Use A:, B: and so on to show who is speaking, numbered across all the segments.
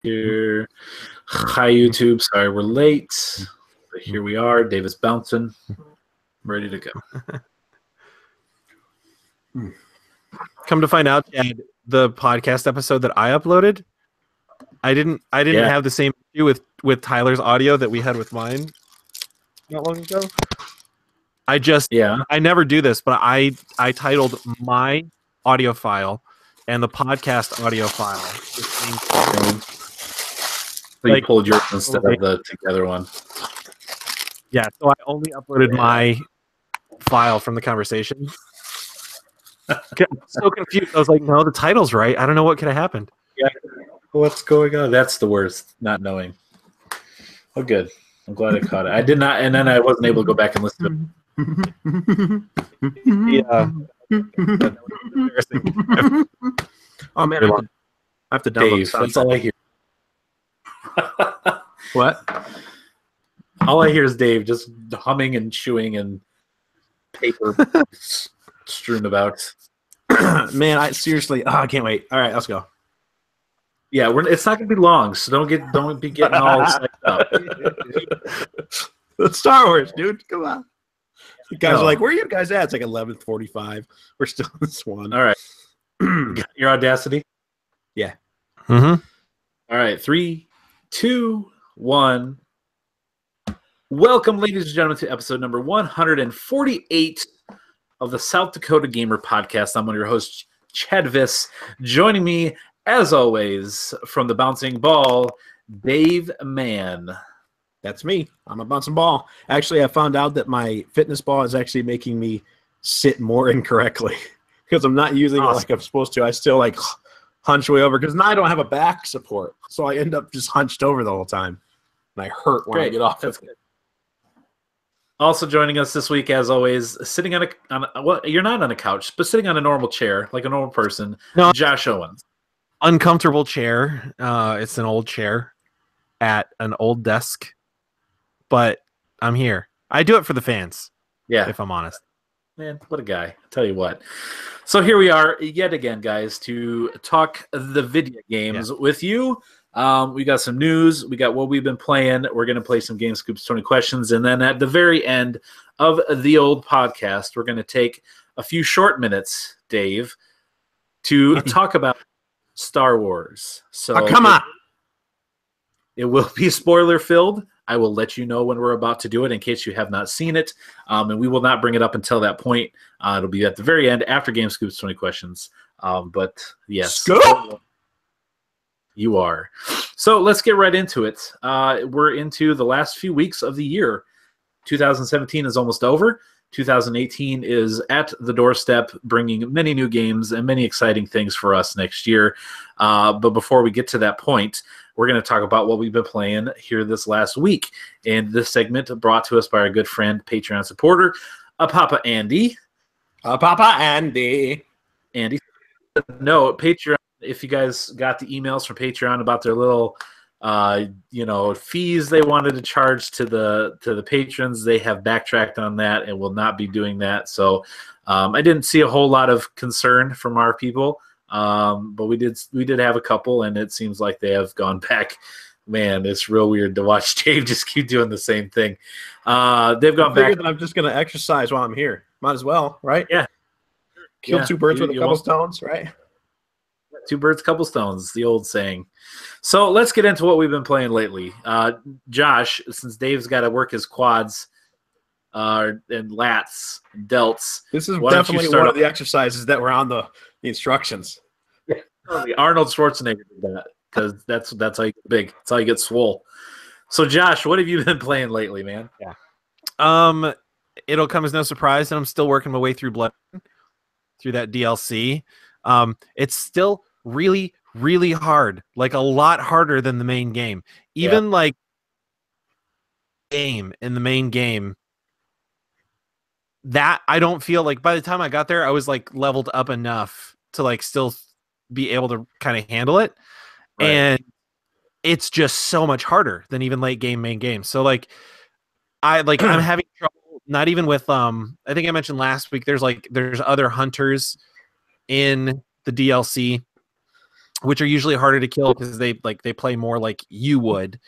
A: Here. Hi, YouTube. Sorry we're late. But here we are. Davis bouncing. Ready to go.
B: Come to find out, Chad, the podcast episode that I uploaded, I didn't have the same issue with Tyler's audio that we had with mine not long ago. I never do this, but I titled my audio file and the podcast audio file the same thing.
A: So you pulled yours instead of the together one.
B: Yeah, so I only uploaded my file from the conversation. I'm so confused. I was like, no, the title's right. I don't know what could have happened.
A: Yeah, what's going on? That's the worst, not knowing. Oh, good. I'm glad I caught it. I did not, and then I wasn't able to go back and listen to it.
B: Yeah.
C: Oh, man. I have to download
A: Dave, that's all I hear.
C: What?
A: All I hear is Dave just humming and chewing and paper strewn about.
C: Man, I seriously, I can't wait. All right, let's go.
A: Yeah, it's not gonna be long, so don't be getting all psyched up.
C: It's Star Wars, dude. Come on. The guys are like, where are you guys at? It's like 11:45. We're still in Swan.
A: All right. Your Audacity?
C: Yeah.
B: Mm-hmm.
A: All right, 3, 2, 1. Welcome, ladies and gentlemen, to episode number 148 of the South Dakota Gamer Podcast. I'm one of your hosts, Chad Viss. Joining me, as always, from the bouncing ball, Dave Mann.
C: That's me. I'm a bouncing ball. Actually, I found out that my fitness ball is actually making me sit more incorrectly because I'm not using it like I'm supposed to. I still like hunch way over because now I don't have a back support. So I end up just hunched over the whole time. And I hurt when I get off of it.
A: Also joining us this week, as always, sitting on well, you're not on a couch, but sitting on a normal chair, like a normal person, Josh Owens.
B: Uncomfortable chair. It's an old chair at an old desk, but I'm here. I do it for the fans.
A: Yeah,
B: if I'm honest.
A: Man, what a guy! I'll tell you what. So here we are yet again, guys, to talk the video games with you. We got some news. We got what we've been playing. We're going to play some Game Scoops 20 questions. And then at the very end of the old podcast, we're going to take a few short minutes, Dave, to talk about Star Wars. So
C: come on.
A: It will be spoiler-filled. I will let you know when we're about to do it in case you have not seen it. And we will not bring it up until that point. It'll be at the very end after Game Scoops 20 questions. But yes.
C: Scoop!
A: You are. So let's get right into it. We're into the last few weeks of the year. 2017 is almost over. 2018 is at the doorstep, bringing many new games and many exciting things for us next year. But before we get to that point, we're going to talk about what we've been playing here this last week. And this segment brought to us by our good friend, Patreon supporter, Papa Andy.
C: Papa Andy.
A: Andy. No, Patreon. If you guys got the emails from Patreon about their little, fees they wanted to charge to the patrons, they have backtracked on that and will not be doing that. So I didn't see a whole lot of concern from our people, but we did have a couple, and it seems like they have gone back. Man, it's real weird to watch Dave just keep doing the same thing. They've gone back.
C: That I'm just going to exercise while I'm here. Might as well, right?
A: Yeah.
C: Kill two birds with a couple stones, right?
A: Two birds, couple stones, the old saying. So let's get into what we've been playing lately. Josh, since Dave's got to work his quads and lats and delts.
C: This is definitely one of the exercises that were on the instructions.
A: Yeah. Arnold Schwarzenegger did that because that's how you get big. That's how you get swole. So Josh, what have you been playing lately, man?
B: Yeah. It'll come as no surprise that I'm still working my way through Bloodborne, through that DLC. It's still really, really hard, like a lot harder than the main game. Even like in the main game, that I don't feel like by the time I got there, I was like leveled up enough to like still be able to kind of handle it. Right. And it's just so much harder than even late game main game. So like I'm having trouble, not even with I think I mentioned last week, there's other hunters in the DLC which are usually harder to kill because they play more like you would.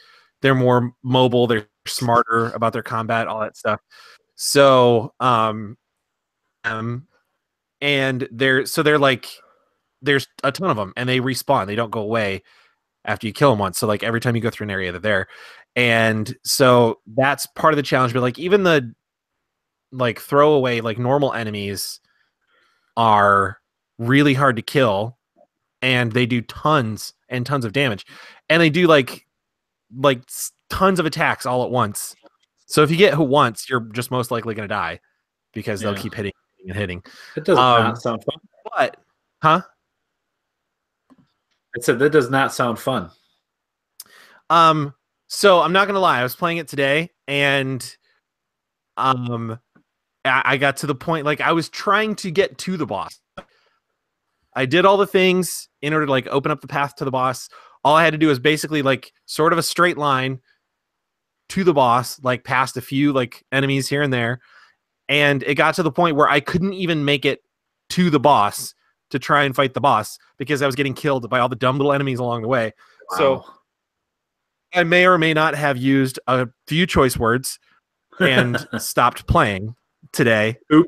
B: They're more mobile, they're smarter about their combat, all that stuff. So and they're like, there's a ton of them and they respawn. They don't go away after you kill them once. So like every time you go through an area, they're there. And so that's part of the challenge. But like even the like throwaway, like normal enemies are really hard to kill, and they do tons and tons of damage, and they do like tons of attacks all at once. So if you get hit once, you're just most likely going to die because they'll keep hitting and hitting.
A: It does not sound fun.
B: But, huh?
A: I said that does not sound fun.
B: So I'm not gonna lie, I was playing it today, and I got to the point, like I was trying to get to the boss. I did all the things in order to like open up the path to the boss. All I had to do was basically like sort of a straight line to the boss, like past a few like enemies here and there. And it got to the point where I couldn't even make it to the boss to try and fight the boss because I was getting killed by all the dumb little enemies along the way.
A: Wow.
B: So I may or may not have used a few choice words and stopped playing today.
A: Poop.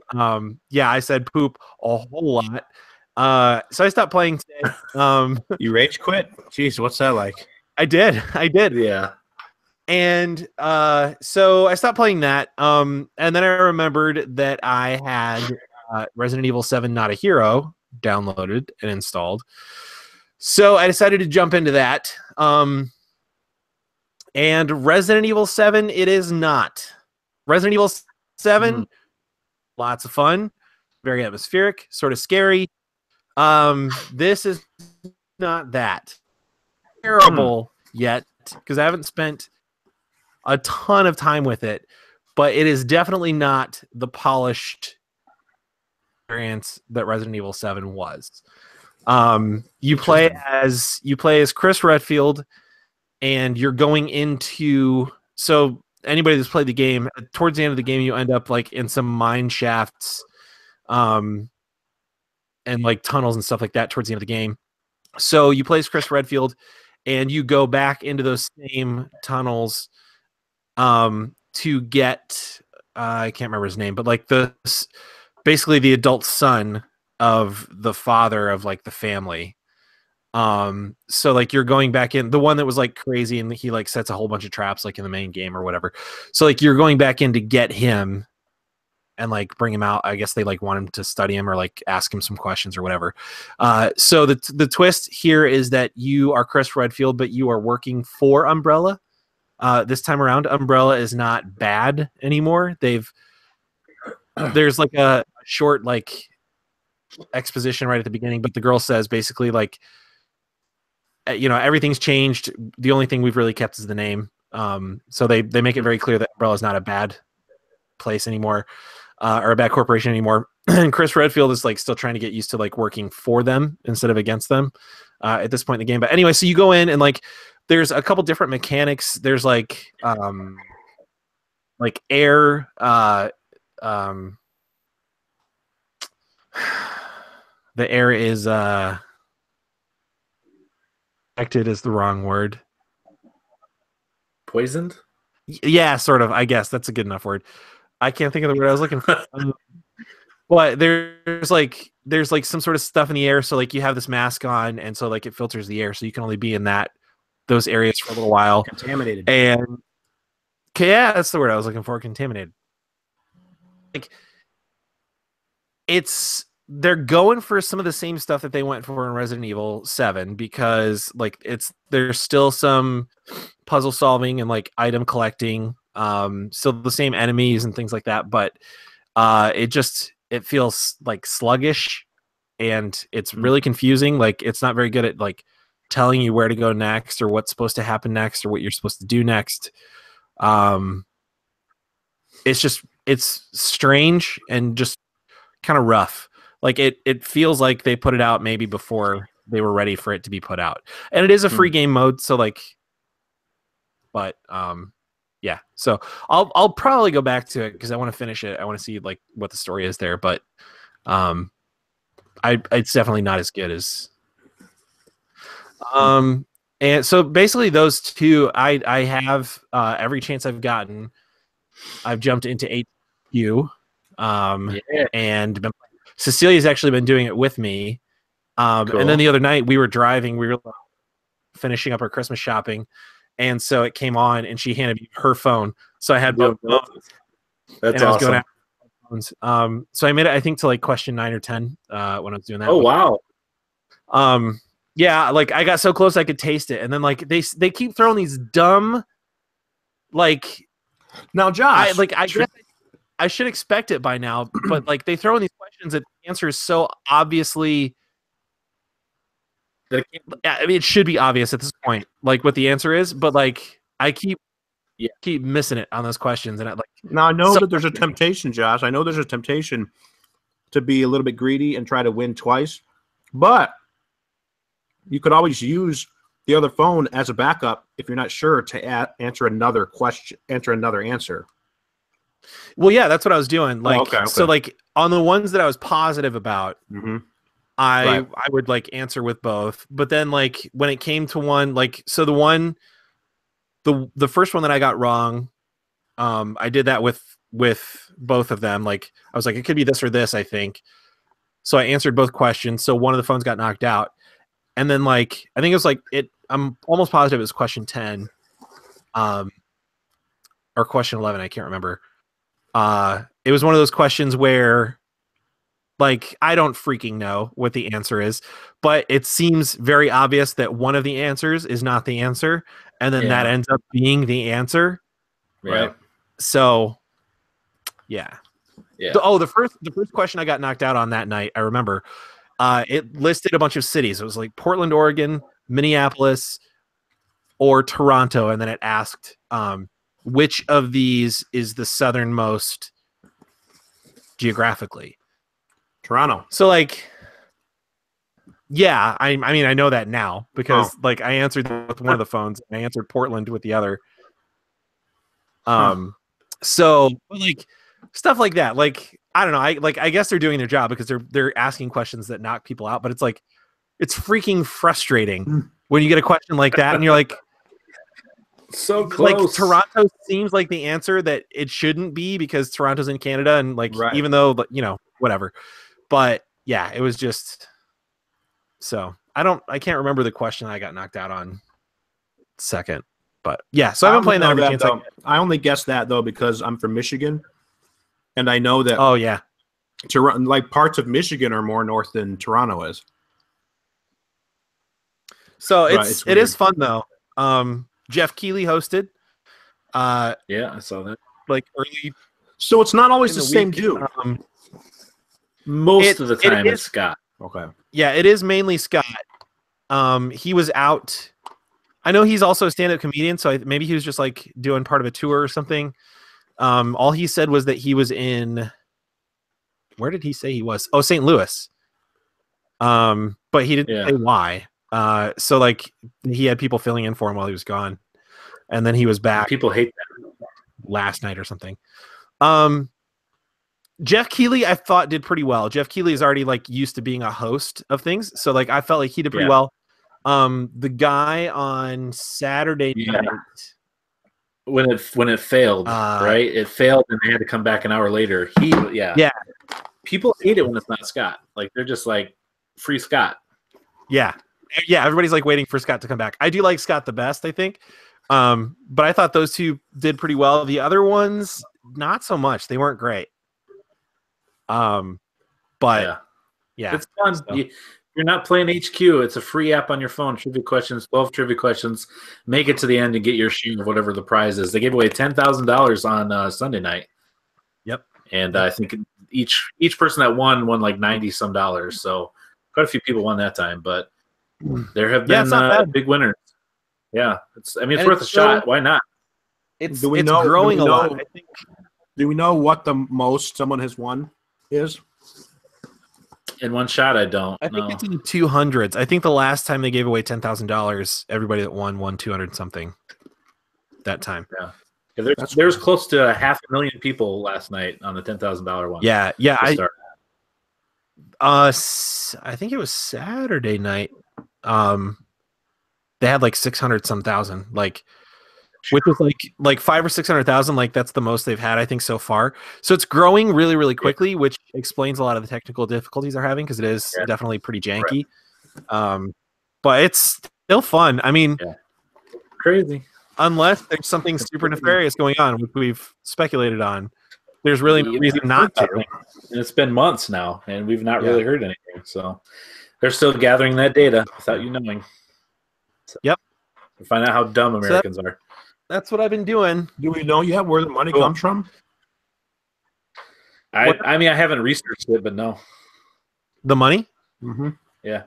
B: Yeah, I said poop a whole lot. So I stopped playing today.
C: You rage quit? Jeez, what's that like?
B: I did.
A: Yeah.
B: And so I stopped playing that. And then I remembered that I had Resident Evil 7 Not a Hero downloaded and installed. So I decided to jump into that. And Resident Evil 7, it is not. Resident Evil 7, lots of fun, very atmospheric, sort of scary. This is not that terrible yet because I haven't spent a ton of time with it, but it is definitely not the polished experience that Resident Evil 7 was. You play as Chris Redfield, and you're going into, so anybody that's played the game, towards the end of the game, you end up like in some mine shafts, and like tunnels and stuff like that towards the end of the game. So you play as Chris Redfield, and you go back into those same tunnels to get I can't remember his name, but like basically the adult son of the father of like the family. So like you're going back in, the one that was like crazy and he like sets a whole bunch of traps like in the main game or whatever. So like you're going back in to get him and like bring him out. I guess they like want him to study him or like ask him some questions or whatever. So the twist here is that you are Chris Redfield, but you are working for Umbrella. This time around, Umbrella is not bad anymore. There's like a short like exposition right at the beginning, but the girl says basically like, you know, everything's changed. The only thing we've really kept is the name. So they make it very clear that Umbrella is not a bad place anymore, or a bad corporation anymore. And Chris Redfield is like still trying to get used to like working for them instead of against them at this point in the game. But anyway, so you go in and like there's a couple different mechanics. There's like air. The air is affected is the wrong word.
A: Poisoned?
B: Yeah, sort of. I guess that's a good enough word. I can't think of the word I was looking for. But there's like some sort of stuff in the air, so like you have this mask on, and so like it filters the air, so you can only be in those areas for a little while.
C: Contaminated.
B: And yeah, that's the word I was looking for. Contaminated. Like they're going for some of the same stuff that they went for in Resident Evil 7 because like there's still some puzzle solving and like item collecting, still the same enemies and things like that, but it feels like sluggish and it's really confusing. Like it's not very good at like telling you where to go next or what's supposed to happen next or what you're supposed to do next. It's strange and just kind of rough. Like it feels like they put it out maybe before they were ready for it to be put out. And it is a free game mode, so like, but yeah. So I'll probably go back to it because I want to finish it. I want to see like what the story is there, but it's definitely not as good as And so basically those two, I have every chance I've gotten, I've jumped into HQ. And Cecilia's actually been doing it with me.
A: Cool.
B: And then the other night we were driving, we were finishing up our Christmas shopping, and so it came on, and she handed me her phone. So I had both phones.
A: That's awesome. I was going after
B: phones. So I made it, I think, to like question 9 or 10 when I was doing that.
A: Oh wow.
B: Yeah, like I got so close I could taste it, and then like they keep throwing these dumb, like,
C: now Josh,
B: I guess I should expect it by now, but like they throw in these questions that the answer is so obviously. I mean, it should be obvious at this point, like what the answer is, but like I keep missing it on those questions, and
C: now I know that there's a temptation, Josh. I know there's a temptation to be a little bit greedy and try to win twice, but you could always use the other phone as a backup if you're not sure to answer another question, enter another answer.
B: Well, yeah, that's what I was doing. Like,
C: okay.
B: So like on the ones that I was positive about, I would like answer with both. But then like when it came to one, like, so the first one that I got wrong, I did that with both of them. Like I was like, it could be this or this, I think. So I answered both questions. So one of the phones got knocked out. And then like, I think it was like I'm almost positive it was question 10, or question 11. I can't remember. It was one of those questions where like, I don't freaking know what the answer is, but it seems very obvious that one of the answers is not the answer. And then that ends up being the answer.
A: Right.
B: So yeah.
A: Yeah.
B: So, the first question I got knocked out on that night, I remember, it listed a bunch of cities. It was like Portland, Oregon, Minneapolis, or Toronto. And then it asked, which of these is the southernmost geographically?
C: Toronto.
B: So like, yeah, I mean, I know that now because like I answered with one of the phones and I answered Portland with the other. So like stuff like that. Like, I don't know. I guess they're doing their job because they're asking questions that knock people out, but it's like, it's freaking frustrating when you get a question like that and you're like,
A: so close.
B: Like Toronto seems like the answer that it shouldn't be because Toronto's in Canada and like, even though, you know, whatever. But yeah, it was just, so I can't remember the question I got knocked out on second, but yeah, so I've been playing that every chance.
C: I only guessed that though because I'm from Michigan, and I know that.
B: Oh yeah,
C: like parts of Michigan are more north than Toronto is.
B: So it is fun though. Jeff Keighley hosted.
A: Yeah, I saw that.
B: Like early.
C: So it's not always the same dude.
A: Most of the time it's Scott.
C: Okay.
B: Yeah, it is mainly Scott. He was out. I know he's also a stand-up comedian, so maybe he was just like doing part of a tour or something. All he said was that he was in. Where did he say he was? Oh, St. Louis. But he didn't say why. So like he had people filling in for him while he was gone, and then he was back.
A: People hate that.
B: Last night or something. Jeff Keighley, I thought did pretty well. Jeff Keighley is already like used to being a host of things, so like I felt like he did pretty well. The guy on Saturday night
A: when it failed, right? It failed, and they had to come back an hour later. People hate it when it's not Scott. Like they're just like free Scott.
B: Yeah. Everybody's like waiting for Scott to come back. I do like Scott the best, I think. But I thought those two did pretty well. The other ones, not so much. They weren't great. But yeah,
A: it's fun. So. You're not playing HQ. It's a free app on your phone. Trivia questions, 12 trivia questions. Make it to the end and get your share of whatever the prize is. They gave away $10,000 on Sunday night.
B: Yep.
A: And I think each person that won like $90 some. So quite a few people won that time, but there have been big winners. Yeah, it's worth a shot. Why not?
B: It's growing a lot. I think.
C: Do we know what the most someone has won is?
A: In one shot, I don't.
B: I think it's in the 200s. I think the last time they gave away $10,000, everybody that won 200 something that time.
A: Yeah, there's close to 500,000 people last night on the $10,000 one.
B: Yeah. I think it was Saturday night. they had like 600 some thousand, like, which is like 5 or 600,000. Like that's the most they've had, I think, so far. So it's growing really, really quickly, which explains a lot of the technical difficulties they're having because it is definitely pretty janky. But it's still fun. I mean,
A: crazy.
B: Unless there's something super nefarious going on, which we've speculated on, there's really no reason not to.
A: And it's been months now, and we've not really heard anything. So they're still gathering that data without you knowing. So
B: yep.
A: To find out how dumb Americans are.
B: That's what I've been doing.
C: Do we know yet where the money comes from?
A: I mean, I haven't researched it, but no.
B: The money?
C: Mm-hmm.
A: Yeah.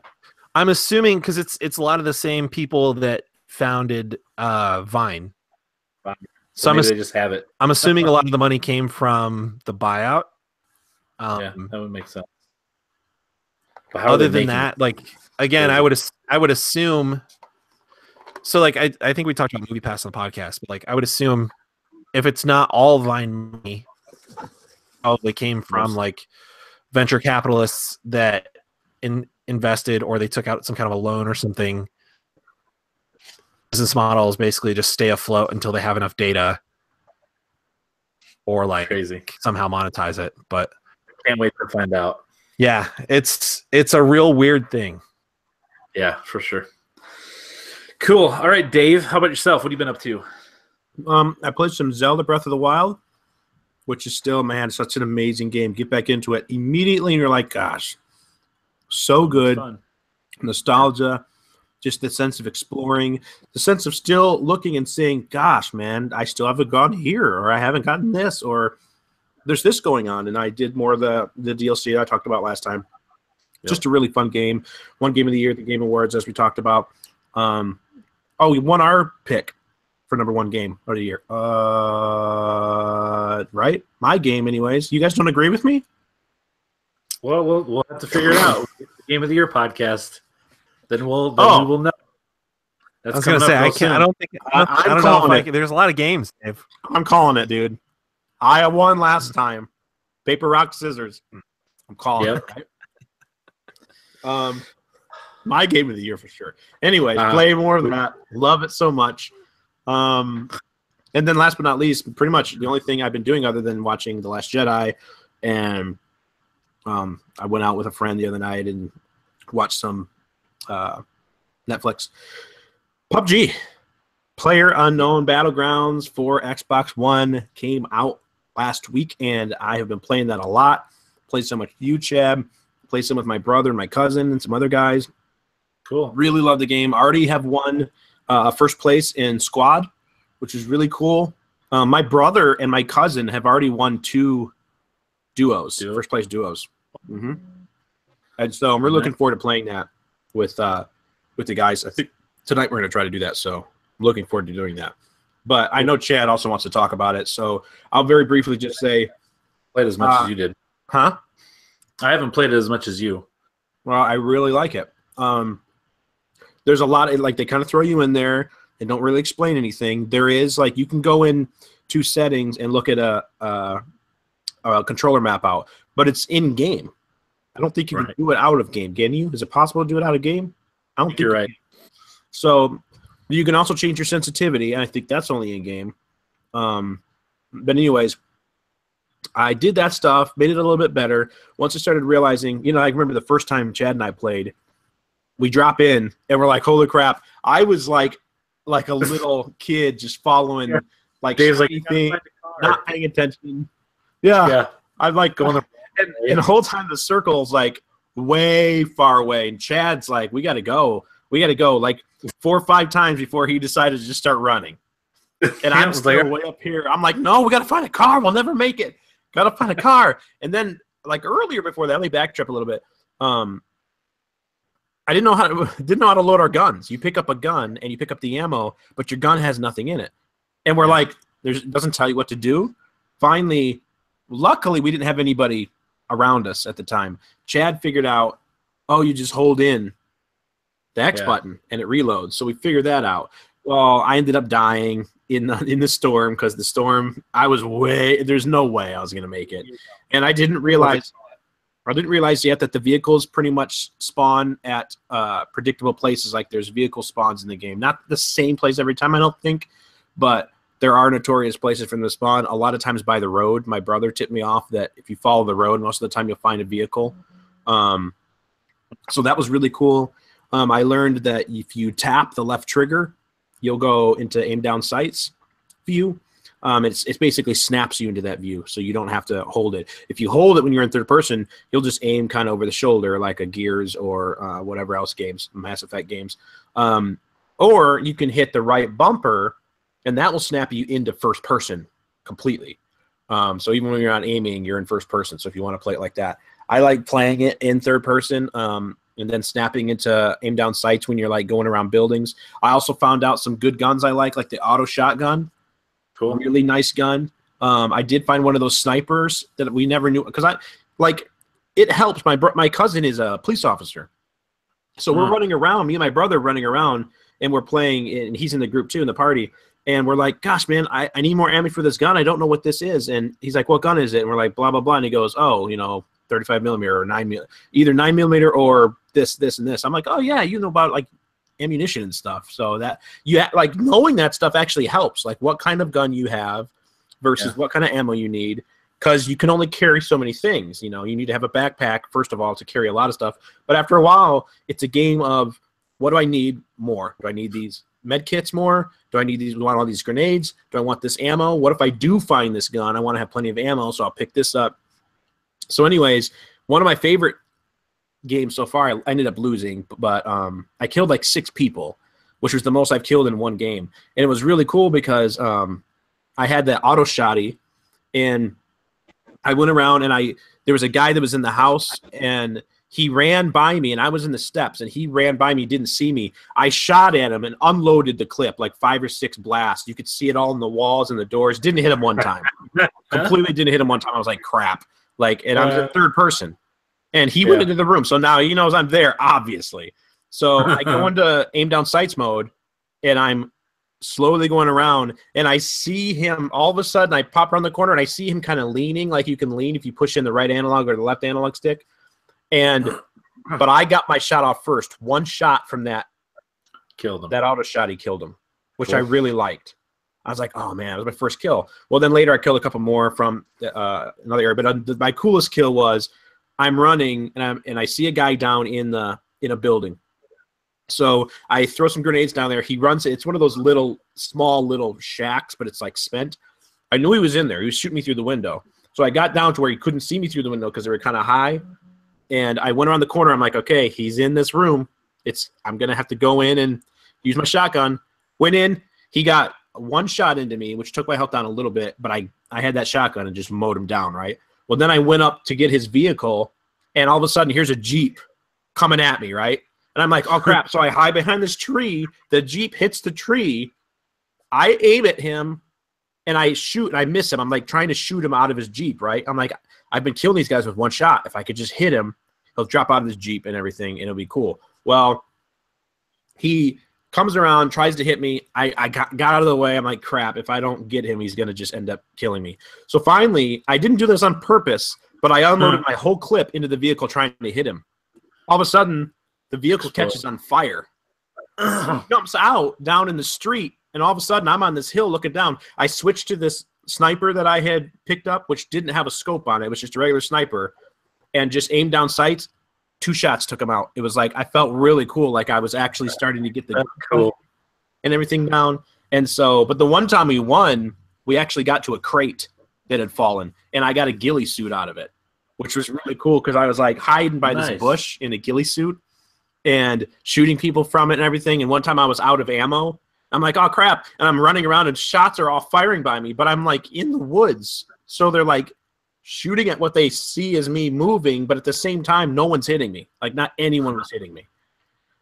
B: I'm assuming because it's a lot of the same people that founded Vine.
A: So maybe they just have it.
B: I'm assuming a lot of the money came from the buyout.
A: Yeah, that would make sense.
B: But other than that, like again, I would assume. So like I think we talked about Movie Pass on the podcast, but like I would assume if it's not all Vine money, probably came from like venture capitalists that invested or they took out some kind of a loan or something. Business model is basically just stay afloat until they have enough data or like somehow monetize it. But
A: can't wait to find out.
B: Yeah, it's a real weird thing.
A: Yeah, for sure. Cool. All right, Dave, how about yourself? What have you been up to?
C: I played some Zelda Breath of the Wild, which is still, man, such an amazing game. Get back into it immediately and you're like, gosh, so good. Nostalgia, just the sense of exploring, the sense of still looking and saying, gosh, man, I still haven't gone here, or I haven't gotten this, or there's this going on. And I did more of the DLC I talked about last time. Yep. Just a really fun game. One game of the year at the Game Awards, as we talked about. We won our pick for number one game of the year. Right? My game, anyways. You guys don't agree with me?
A: Well, we'll have to figure it out. The Game of the Year podcast. Then we will know.
B: That's I was going to say, I can't. I don't think. I don't know if there's a lot of games, Dave.
C: I'm calling it, dude. I won last time. Paper, rock, scissors. I'm calling it. Right? My game of the year for sure. Anyways, play more of that. Love it so much. And then last but not least, pretty much the only thing I've been doing other than watching The Last Jedi, and I went out with a friend the other night and watched some Netflix. PUBG, PlayerUnknown Battlegrounds for Xbox One, came out last week, and I have been playing that a lot. Played some with you, Chad. Played some with my brother and my cousin and some other guys.
A: Cool.
C: Really love the game. Already have won first place in squad, which is really cool. My brother and my cousin have already won 2 duos, first place duos. Mm-hmm. And so we're looking forward to playing that with the guys. I think tonight we're going to try to do that. So I'm looking forward to doing that. But I know Chad also wants to talk about it. So I'll very briefly just say.
A: Played as much as you did.
C: Huh?
A: I haven't played it as much as you.
C: Well, I really like it. There's a lot of, like, they kind of throw you in there and don't really explain anything. There is, like, you can go in to settings and look at a controller map out, but it's in game. I don't think you can do it out of game. Can you? Is it possible to do it out of game? I don't think
A: you're right.
C: So you can also change your sensitivity, and I think that's only in game. But anyways, I did that stuff, made it a little bit better. Once I started realizing, I remember the first time Chad and I played, we drop in and we're like, holy crap. I was like a little kid just following like
A: Dave's
C: anything, not paying attention. Yeah. I'm like going and the whole time the circle's like way far away. And Chad's like, we gotta go. Like 4 or 5 times before he decided to just start running. And I'm still way up here. I'm like, no, we gotta find a car. We'll never make it. Gotta find a car. And then like earlier before that, let me backtrack a little bit. I didn't know how to load our guns. You pick up a gun and you pick up the ammo, but your gun has nothing in it. And we're like, it doesn't tell you what to do. Finally, luckily we didn't have anybody around us at the time. Chad figured out, you just hold in the X button and it reloads. So we figured that out. Well, I ended up dying in the storm because the storm, there's no way I was going to make it. And I didn't realize, I didn't realize yet that the vehicles pretty much spawn at predictable places. Like there's vehicle spawns in the game. Not the same place every time, I don't think, but there are notorious places from the spawn. A lot of times by the road. My brother tipped me off that if you follow the road, most of the time you'll find a vehicle. So that was really cool. I learned that if you tap the left trigger, you'll go into aim down sights view. It's basically snaps you into that view, so you don't have to hold it. If you hold it when you're in third person, you'll just aim kind of over the shoulder like a Gears or whatever else games, Mass Effect games. Or you can hit the right bumper, and that will snap you into first person completely. So even when you're not aiming, you're in first person. So if you want to play it like that, I like playing it in third person. And then snapping into aim down sights when you're like going around buildings. I also found out some good guns I like the auto shotgun. Cool. Really nice gun. I did find one of those snipers that we never knew, because it helps. My cousin is a police officer. So we're running around, me and my brother running around, and we're playing, and he's in the group too, in the party. And we're like, gosh, man, I need more ammo for this gun. I don't know what this is. And he's like, what gun is it? And we're like, blah, blah, blah. And he goes, oh, 35 millimeter or 9 millimeter, either 9 millimeter or this, and this. I'm like, oh yeah, you know about like ammunition and stuff. So that like knowing that stuff actually helps. Like what kind of gun you have versus what kind of ammo you need, because you can only carry so many things. You need to have a backpack first of all to carry a lot of stuff. But after a while, it's a game of what do I need more? Do I need these med kits more? Do I need these? Do I want all these grenades? Do I want this ammo? What if I do find this gun? I want to have plenty of ammo, so I'll pick this up. So anyways, one of my favorite games so far, I ended up losing, but I killed like 6 people, which was the most I've killed in one game. And it was really cool because I had that auto shotty, and I went around, and there was a guy that was in the house, and he ran by me, and I was in the steps, and he ran by me, didn't see me. I shot at him and unloaded the clip, like 5 or 6 blasts. You could see it all in the walls and the doors. Didn't hit him one time. Completely didn't hit him one time. I was like, crap. And I was in third person. And he went into the room, so now he knows I'm there, obviously. So I go into aim down sights mode, and I'm slowly going around, and I see him. All of a sudden, I pop around the corner, and I see him kind of leaning, like you can lean if you push in the right analog or the left analog stick. But I got my shot off first. One shot from that
A: killed him.
C: That auto shot, he killed him, which I really liked. I was like, oh man, it was my first kill. Well, then later I killed a couple more from another area. But my coolest kill was, I'm running, and I see a guy down in a building. So I throw some grenades down there. He runs. It's one of those small little shacks, but it's like spent. I knew he was in there. He was shooting me through the window. So I got down to where he couldn't see me through the window because they were kind of high. And I went around the corner. I'm like, okay, he's in this room. I'm gonna have to go in and use my shotgun. Went in. He got one shot into me, which took my health down a little bit. But I had that shotgun and just mowed him down, right? Well, then I went up to get his vehicle, and all of a sudden, here's a Jeep coming at me, right? And I'm like, oh, crap. So I hide behind this tree. The Jeep hits the tree. I aim at him, and I shoot, and I miss him. I'm, like, trying to shoot him out of his Jeep, right? I'm like, I've been killing these guys with one shot. If I could just hit him, he'll drop out of his Jeep and everything, and it'll be cool. Well, he comes around, tries to hit me. I got out of the way. I'm like, crap, if I don't get him, he's going to just end up killing me. So finally, I didn't do this on purpose, but I unloaded my whole clip into the vehicle trying to hit him. All of a sudden, the vehicle catches on fire. Jumps out down in the street, and all of a sudden, I'm on this hill looking down. I switched to this sniper that I had picked up, which didn't have a scope on it. It was just a regular sniper, and just aimed down sights. 2 shots took him out. It was like I felt really cool, like I was actually starting to get the cool and everything down. And so, but the one time we won, we actually got to a crate that had fallen, and I got a ghillie suit out of it, which was really cool because I was like hiding by this bush in a ghillie suit and shooting people from it and everything. And one time I was out of ammo. I'm like, oh crap, and I'm running around and shots are all firing by me, but I'm like in the woods, so they're like shooting at what they see as me moving, but at the same time, no one's hitting me. Like, not anyone was hitting me.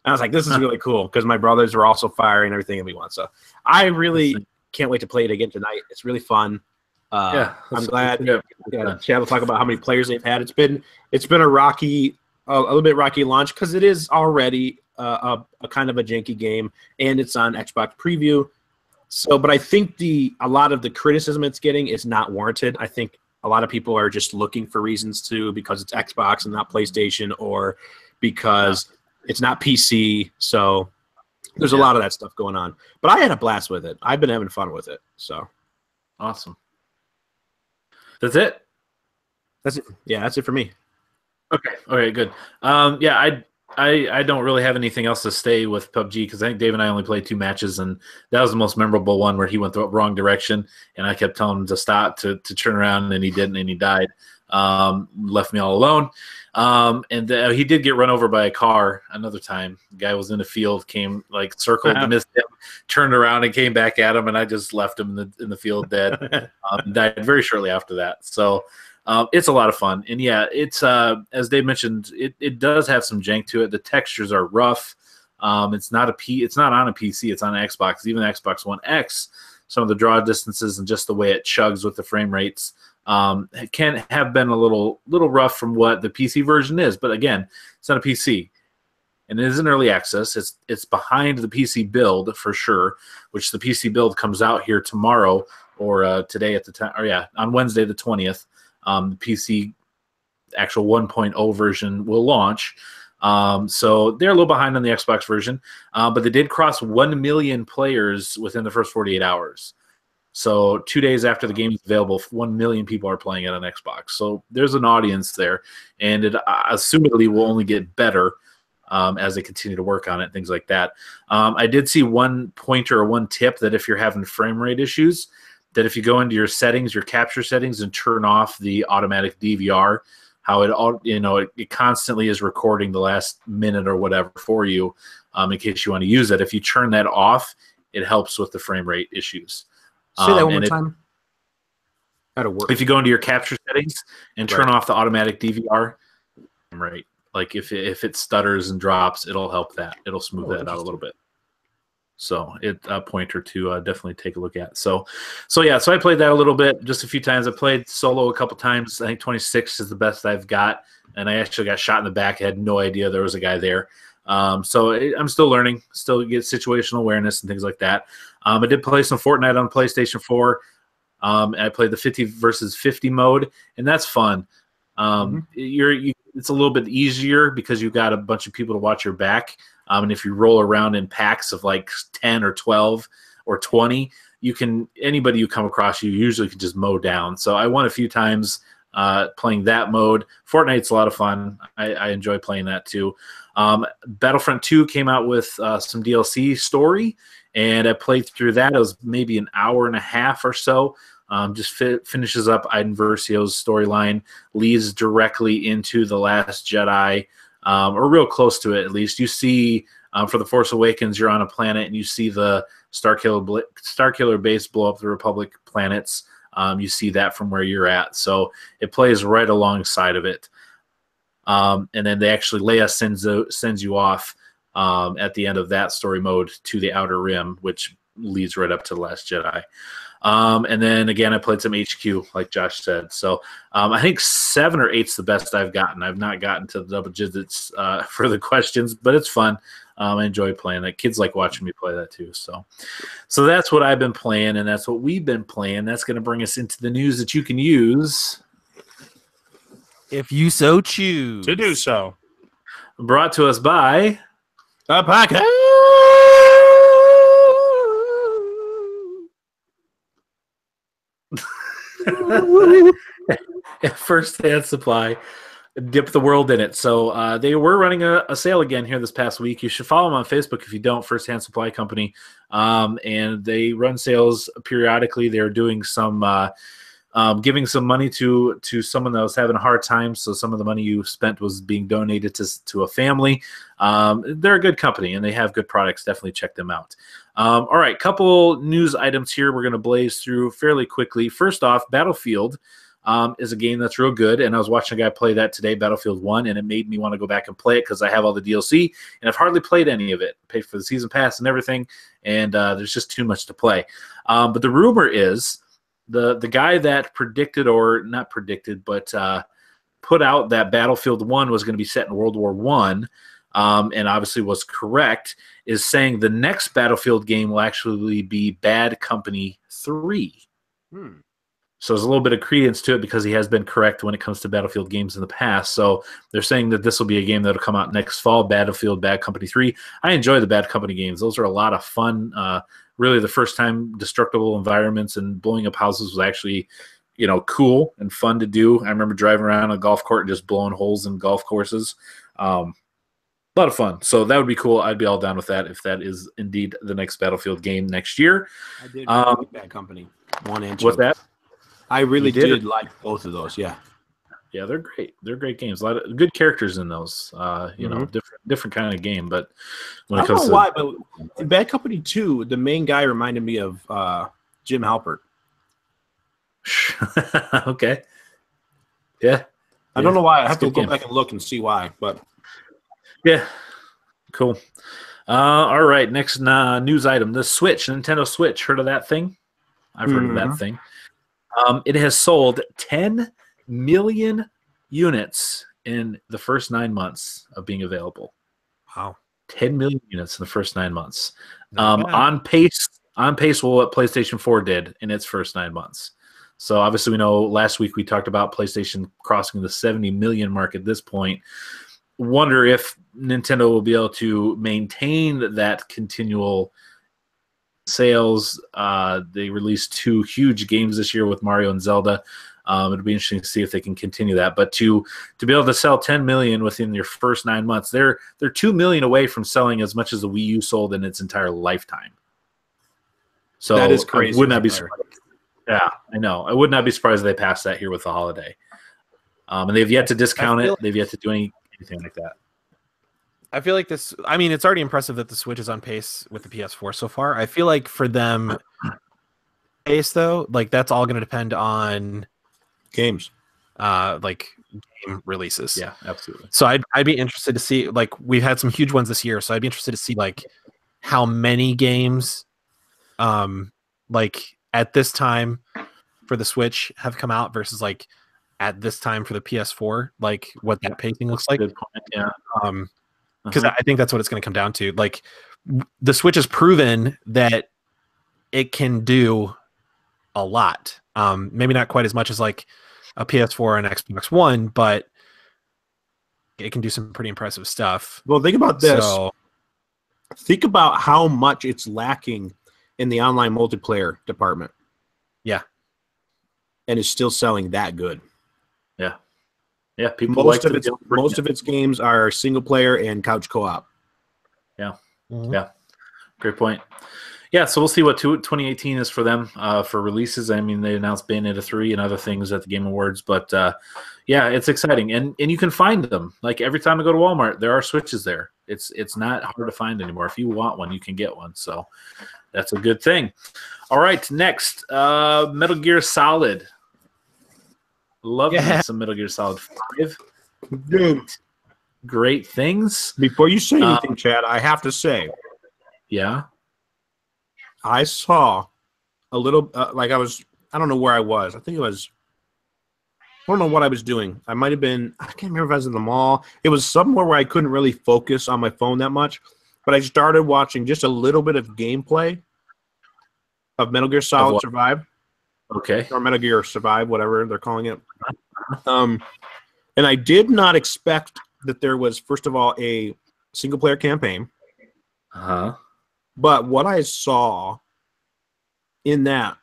C: And I was like, this is really cool, because my brothers were also firing everything that we want. So I really can't wait to play it again tonight. It's really fun. I'm glad Chad will talk about how many players they've had. It's been a little bit rocky launch, because it is already a kind of a janky game, and it's on Xbox Preview. So, but I think a lot of the criticism it's getting is not warranted. I think A lot of people are just looking for reasons to, because it's Xbox and not PlayStation, or because it's not PC. So there's a lot of that stuff going on. But I had a blast with it. I've been having fun with it. So
A: awesome. That's it.
C: That's it. Yeah, that's it for me.
A: Okay, good. I don't really have anything else to say with PUBG because I think Dave and I only played 2 matches, and that was the most memorable one where he went the wrong direction, and I kept telling him to stop, to turn around, and he didn't, and he died. Left me all alone. He did get run over by a car another time. The guy was in the field, came circled, missed him, turned around and came back at him, and I just left him in the field dead. Died very shortly after that. So it's a lot of fun, and it's as Dave mentioned, it does have some jank to it. The textures are rough. It's not on a PC. It's on an Xbox. Even the Xbox One X, some of the draw distances and just the way it chugs with the frame rates it can have been a little rough from what the PC version is. But again, it's not a PC, and it is in early access. It's behind the PC build for sure, which the PC build comes out here tomorrow or today at the time, on Wednesday the 20th. The PC actual 1.0 version will launch. So they're a little behind on the Xbox version, but they did cross 1 million players within the first 48 hours. So 2 days after the game is available, 1 million people are playing it on Xbox. So there's an audience there, and it assumedly will only get better as they continue to work on it, things like that. I did see one pointer or one tip that if you're having frame rate issues, that if you go into your settings, your capture settings, and turn off the automatic DVR, how it constantly is recording the last minute or whatever for you in case you want to use it. If you turn that off, it helps with the frame rate issues.
C: Say that one more time. How to work?
A: If you go into your capture settings and turn off the automatic DVR, right? Like if it stutters and drops, it'll help that. It'll smooth that out a little bit. So a pointer to definitely take a look at. So I played that a little bit, just a few times. I played solo a couple times. I think 26 is the best I've got, and I actually got shot in the back. I had no idea there was a guy there. I'm still learning, still get situational awareness and things like that. I did play some Fortnite on PlayStation 4. I played the 50 versus 50 mode, and that's fun. It's a little bit easier because you've got a bunch of people to watch your back. And if you roll around in packs of 10 or 12 or 20, anybody you come across, you usually can just mow down. So I won a few times playing that mode. Fortnite's a lot of fun. I enjoy playing that too. Battlefront 2 came out with some DLC story, and I played through that. It was maybe an hour and a half or so. Just finishes up Iden Versio's storyline, leads directly into The Last Jedi, or real close to it at least. You see, for The Force Awakens, you're on a planet, and you see the Starkiller base blow up the Republic planets. You see that from where you're at. So it plays right alongside of it. And then Leia sends you off at the end of that story mode to the Outer Rim, which leads right up to The Last Jedi. And then again, I played some HQ, like Josh said. So I think 7 or 8 is the best I've gotten. I've not gotten to the double digits for the questions, but it's fun. I enjoy playing it. Kids like watching me play that too. So that's what I've been playing, and that's what we've been playing. That's going to bring us into the news that you can use
B: if you so choose
C: to do so.
A: Brought to us by
C: the podcast.
A: First-hand supply, dip the world in it. So they were running a sale again here this past week. You should follow them on Facebook if you don't. First-hand supply company, and they run sales periodically. They're doing some giving some money to someone that was having a hard time. So some of the money you spent was being donated to a family. They're a good company, and they have good products. Definitely check them out. All right, couple news items here we're going to blaze through fairly quickly. First off, Battlefield is a game that's real good, and I was watching a guy play that today, Battlefield 1, and it made me want to go back and play it because I have all the DLC, and I've hardly played any of it. Paid for the season pass and everything, and there's just too much to play. But the rumor is the guy that predicted, or not predicted, but put out that Battlefield 1 was going to be set in World War I, and obviously was correct, is saying the next Battlefield game will actually be Bad Company 3. So there's a little bit of credence to it because he has been correct when it comes to Battlefield games in the past. So they're saying that this will be a game that'll come out next fall, Battlefield Bad Company 3. I enjoy the Bad Company games. Those are a lot of fun. Really, the first time destructible environments and blowing up houses was actually, cool and fun to do. I remember driving around a golf court and just blowing holes in golf courses. A lot of fun. So that would be cool. I'd be all down with that if that is indeed the next Battlefield game next year.
C: I did like Bad Company 1 and 2.
A: What's that?
C: I really did like both of those. Yeah.
A: Yeah, they're great. They're great games. A lot of good characters in those. Different kind of game. But when it comes to
C: why, but in Bad Company 2, the main guy reminded me of Jim Halpert.
A: Okay. Yeah.
C: I don't know why. I have to go back and look and see why. But
A: yeah, cool. All right. Next news item: the Switch, Nintendo Switch. Heard of that thing? I've heard of that thing. It has sold 10 million units in the first 9 months of being available.
B: Wow.
A: 10 million units in the first 9 months. On pace with what PlayStation 4 did in its first 9 months. So obviously we know last week we talked about PlayStation crossing the 70 million mark at this point. Wonder if Nintendo will be able to maintain that continual sales. They released 2 huge games this year with Mario and Zelda. It'll be interesting to see if they can continue that. But to be able to sell 10 million within your first 9 months, they're 2 million away from selling as much as the Wii U sold in its entire lifetime. So
C: that is crazy.
A: I would not be surprised. Yeah, I know. I would not be surprised if they passed that here with the holiday. And they've yet to discount it. They've yet to do anything like that.
B: I feel like this. I mean, it's already impressive that the Switch is on pace with the PS4 so far. I feel like for them, pace though, like that's all going to depend on
C: games,
B: like game releases.
A: Yeah, absolutely.
B: So I'd be interested to see. Like we've had some huge ones this year, so I'd be interested to see like how many games, like at this time for the Switch have come out versus like at this time for the PS4. Like what that pacing looks like.
A: Good point. Yeah.
B: Because I think that's what it's going to come down to. Like the Switch has proven that it can do a lot. Maybe not quite as much as like a PS4 and Xbox One, but it can do some pretty impressive stuff.
C: Well, think about this. Think about how much it's lacking in the online multiplayer department.
B: Yeah.
C: And it's still selling that good.
A: Yeah. Yeah, people
C: most of its games are single player and couch co-op.
A: Yeah, yeah, great point. Yeah, so we'll see what 2018 is for them for releases. I mean, they announced Bayonetta 3 and other things at the Game Awards, but yeah, it's exciting, and you can find them. Like every time I go to Walmart, there are Switches there. It's not hard to find anymore. If you want one, you can get one. So that's a good thing. All right, next, Metal Gear Solid. Love some Metal Gear Solid 5.
C: Dude.
A: Great things.
C: Before you say anything, Chad, I have to say.
A: Yeah?
C: I saw a little, I don't know where I was. I don't know what I was doing. I might have been, I can't remember if I was in the mall. It was somewhere where I couldn't really focus on my phone that much. But I started watching just a little bit of gameplay of Metal Gear Solid Survive.
A: Okay.
C: Or Metal Gear Survive, whatever they're calling it. And I did not expect that there was, first of all, a single-player campaign.
A: Uh-huh.
C: But what I saw in that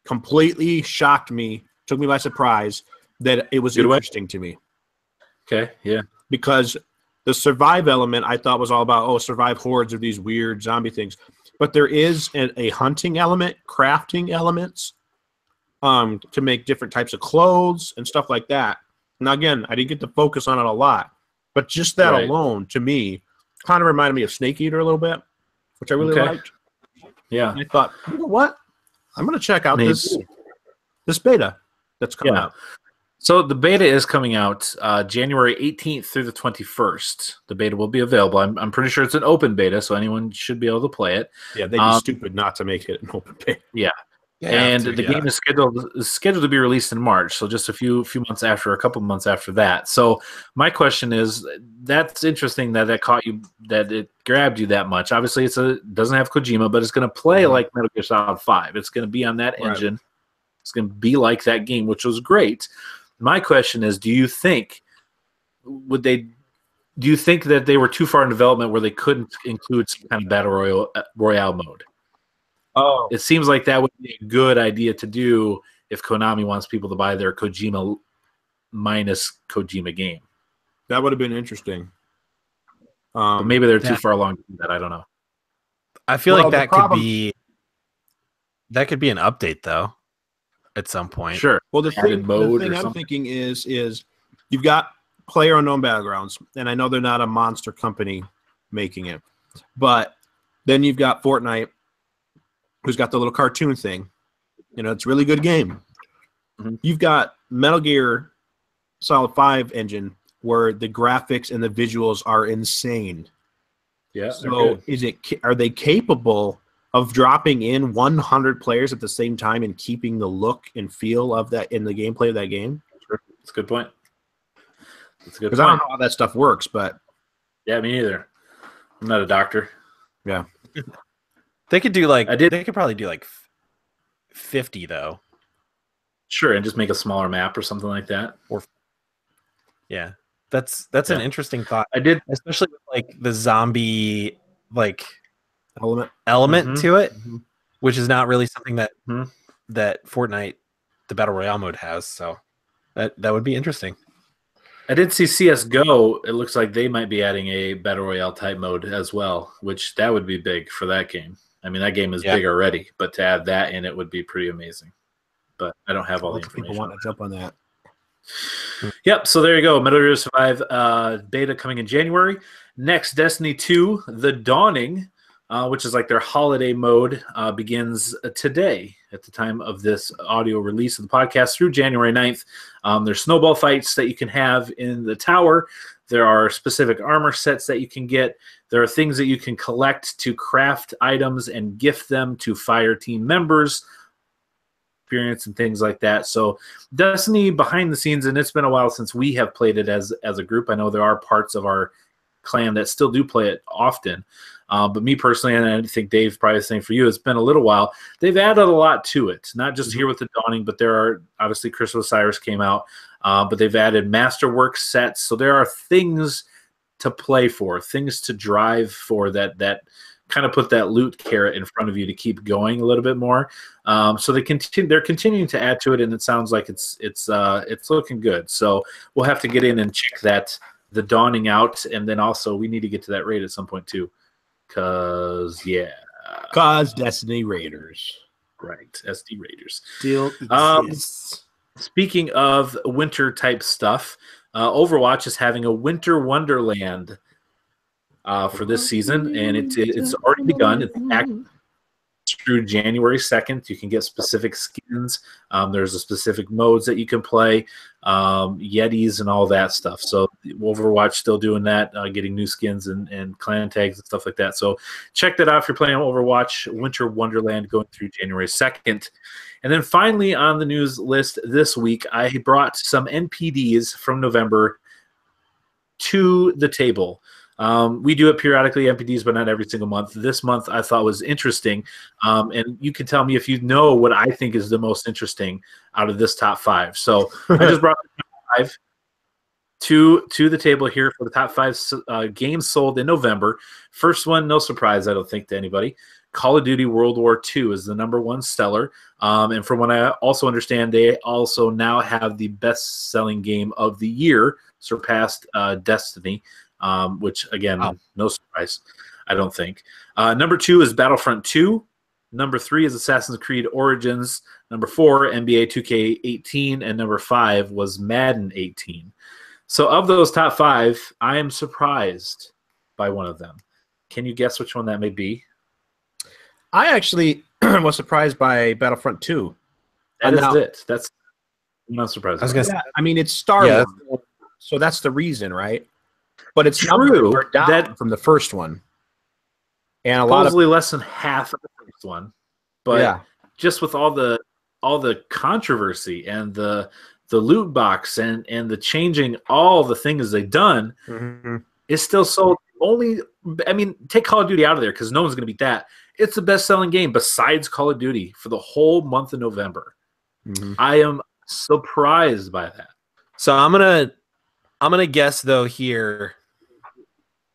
C: completely shocked me, took me by surprise, that it was interesting to me.
A: Okay, yeah.
C: Because the survive element I thought was all about, survive hordes of these weird zombie things. But there is a hunting element, crafting elements to make different types of clothes and stuff like that. Now, again, I didn't get to focus on it a lot. But just that alone, to me, kind of reminded me of Snake Eater a little bit, which I really liked.
A: Yeah.
C: And I thought, you know what? I'm going to check out this beta that's coming out.
A: So the beta is coming out January 18th through the 21st. The beta will be available. I'm pretty sure it's an open beta, so anyone should be able to play it.
C: Yeah, they'd be stupid not to make it an open beta.
A: Yeah. And the game is scheduled to be released in March, so just a few months after, a couple months after that. So my question is, that's interesting that caught you, that it grabbed you that much. Obviously, doesn't have Kojima, but it's going to play like Metal Gear Solid 5. It's going to be on that engine. It's going to be like that game, which was great. My question is, do you think that they were too far in development where they couldn't include some kind of battle royale mode?
C: Oh,
A: It seems like that would be a good idea to do if Konami wants people to buy their Kojima minus Kojima game.
C: that would have been interesting.
A: But maybe they're too far along to do that. I don't know.
B: I feel like that could be an update though, at some point.
A: Sure.
C: Well, the thing I'm
A: something.
C: thinking is you've got PlayerUnknown Battlegrounds, and I know they're not a monster company making it, but then you've got Fortnite, who's got the little cartoon thing. It's a really good game.
A: Mm-hmm.
C: You've got Metal Gear Solid 5 engine, where the graphics and the visuals are insane.
A: Yeah.
C: So are they capable of dropping in 100 players at the same time and keeping the look and feel of that in the gameplay of that game?
A: That's a good point.
C: Because I don't know how that stuff works, but
A: yeah, me neither. I'm not a doctor.
C: Yeah,
B: they could do They could probably do 50 though.
A: Sure, and just make a smaller map or something like that.
B: Yeah, that's an interesting thought.
A: I did,
B: especially with the zombie
C: element
B: to it, which is not really something that that Fortnite, the Battle Royale mode, has. So that would be interesting.
A: I did see CS:GO. It looks like they might be adding a Battle Royale type mode as well, which that would be big for that game. I mean, that game is big already, but to add that in, it would be pretty amazing. But I don't have all the information.
C: People want to jump on that.
A: Yep, so there you go. Metal Gear Survive beta coming in January. Next, Destiny 2, The Dawning, which is like their holiday mode, begins today at the time of this audio release of the podcast through January 9th. There's snowball fights that you can have in the tower. There are specific armor sets that you can get. There are things that you can collect to craft items and gift them to fire team members, experience and things like that. So Destiny behind the scenes, and it's been a while since we have played it as a group. I know there are parts of our clan that still do play it often. But me personally, and I think Dave probably the same for you, it's been a little while. They've added a lot to it, not just here with the Dawning, but there are obviously Crystal Osiris came out, but they've added Masterwork sets. So there are things to play for, things to drive for that kind of put that loot carrot in front of you to keep going a little bit more. So they're continuing to add to it, and it sounds like it's looking good. So we'll have to get in and check the Dawning out, and then also we need to get to that raid at some point too. Cause
C: Destiny Raiders,
A: right? SD Raiders
C: still exists.
A: Speaking of winter type stuff, Overwatch is having a Winter Wonderland for this season, and it's already begun. It's active through January 2nd. You can get specific skins. There's a specific modes that you can play, Yetis and all that stuff. So Overwatch still doing that, getting new skins and clan tags and stuff like that. So check that out if you're playing Overwatch. Winter Wonderland going through January 2nd. And then finally on the news list this week, I brought some NPDs from November to the table. We do it periodically, NPDs, but not every single month. This month I thought was interesting, and you can tell me if you know what I think is the most interesting out of this top 5. So I just brought the top 5 to the table here for the top 5 games sold in November. First one, no surprise, I don't think, to anybody. Call of Duty World War II is the #1 seller, and from what I also understand, they also now have the best-selling game of the year, surpassed Destiny. Which, again, no surprise, I don't think. #2 is Battlefront 2. #3 is Assassin's Creed Origins. #4, NBA 2K18. And #5 was Madden 18. So of those top 5, I am surprised by one of them. Can you guess which one that may be?
C: I actually was surprised by Battlefront 2.
A: That is it. That's not surprising.
C: I mean, it's Star Wars, so that's the reason, right? But it's true down from the first one, and
A: supposedly less than half of the first one. But just with all the controversy and the loot box and the changing all the things they've done, it's still sold only. I mean, take Call of Duty out of there because no one's going to beat that. It's the best-selling game besides Call of Duty for the whole month of November.
C: Mhm.
A: I am surprised by that.
B: So I'm gonna guess though here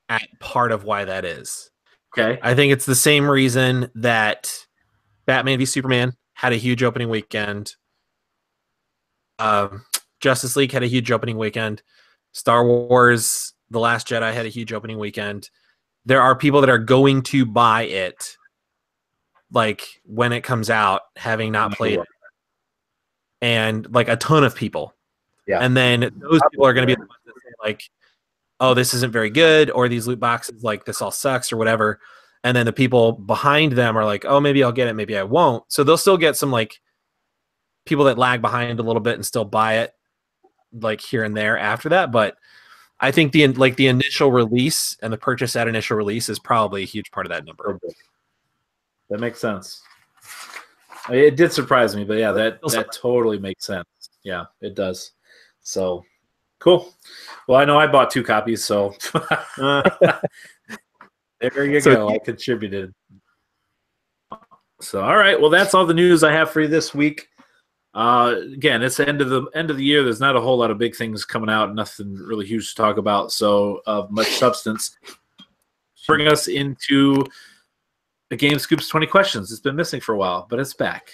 B: at part of why that is.
A: Okay.
B: I think it's the same reason that Batman v Superman had a huge opening weekend. Justice League had a huge opening weekend. Star Wars: The Last Jedi had a huge opening weekend. There are people that are going to buy it, like when it comes out, having not played it, and like a ton of people.
A: Yeah.
B: And then those people are going to be the ones that say like, "Oh, this isn't very good," or "These loot boxes, like this all sucks," or whatever. And then the people behind them are like, "Oh, maybe I'll get it, maybe I won't." So they'll still get some like people that lag behind a little bit and still buy it, like here and there after that. But I think the initial release and the purchase at initial release is probably a huge part of that number.
A: That makes sense. It did surprise me, but yeah, that totally makes sense. Yeah, it does. So cool. Well, I know I bought 2 copies, so there you go. I contributed. So all right. Well, that's all the news I have for you this week. Again, it's the end of the year. There's not a whole lot of big things coming out. Nothing really huge to talk about. So much substance. Bring us into the Game Scoops 20 questions. It's been missing for a while, but it's back.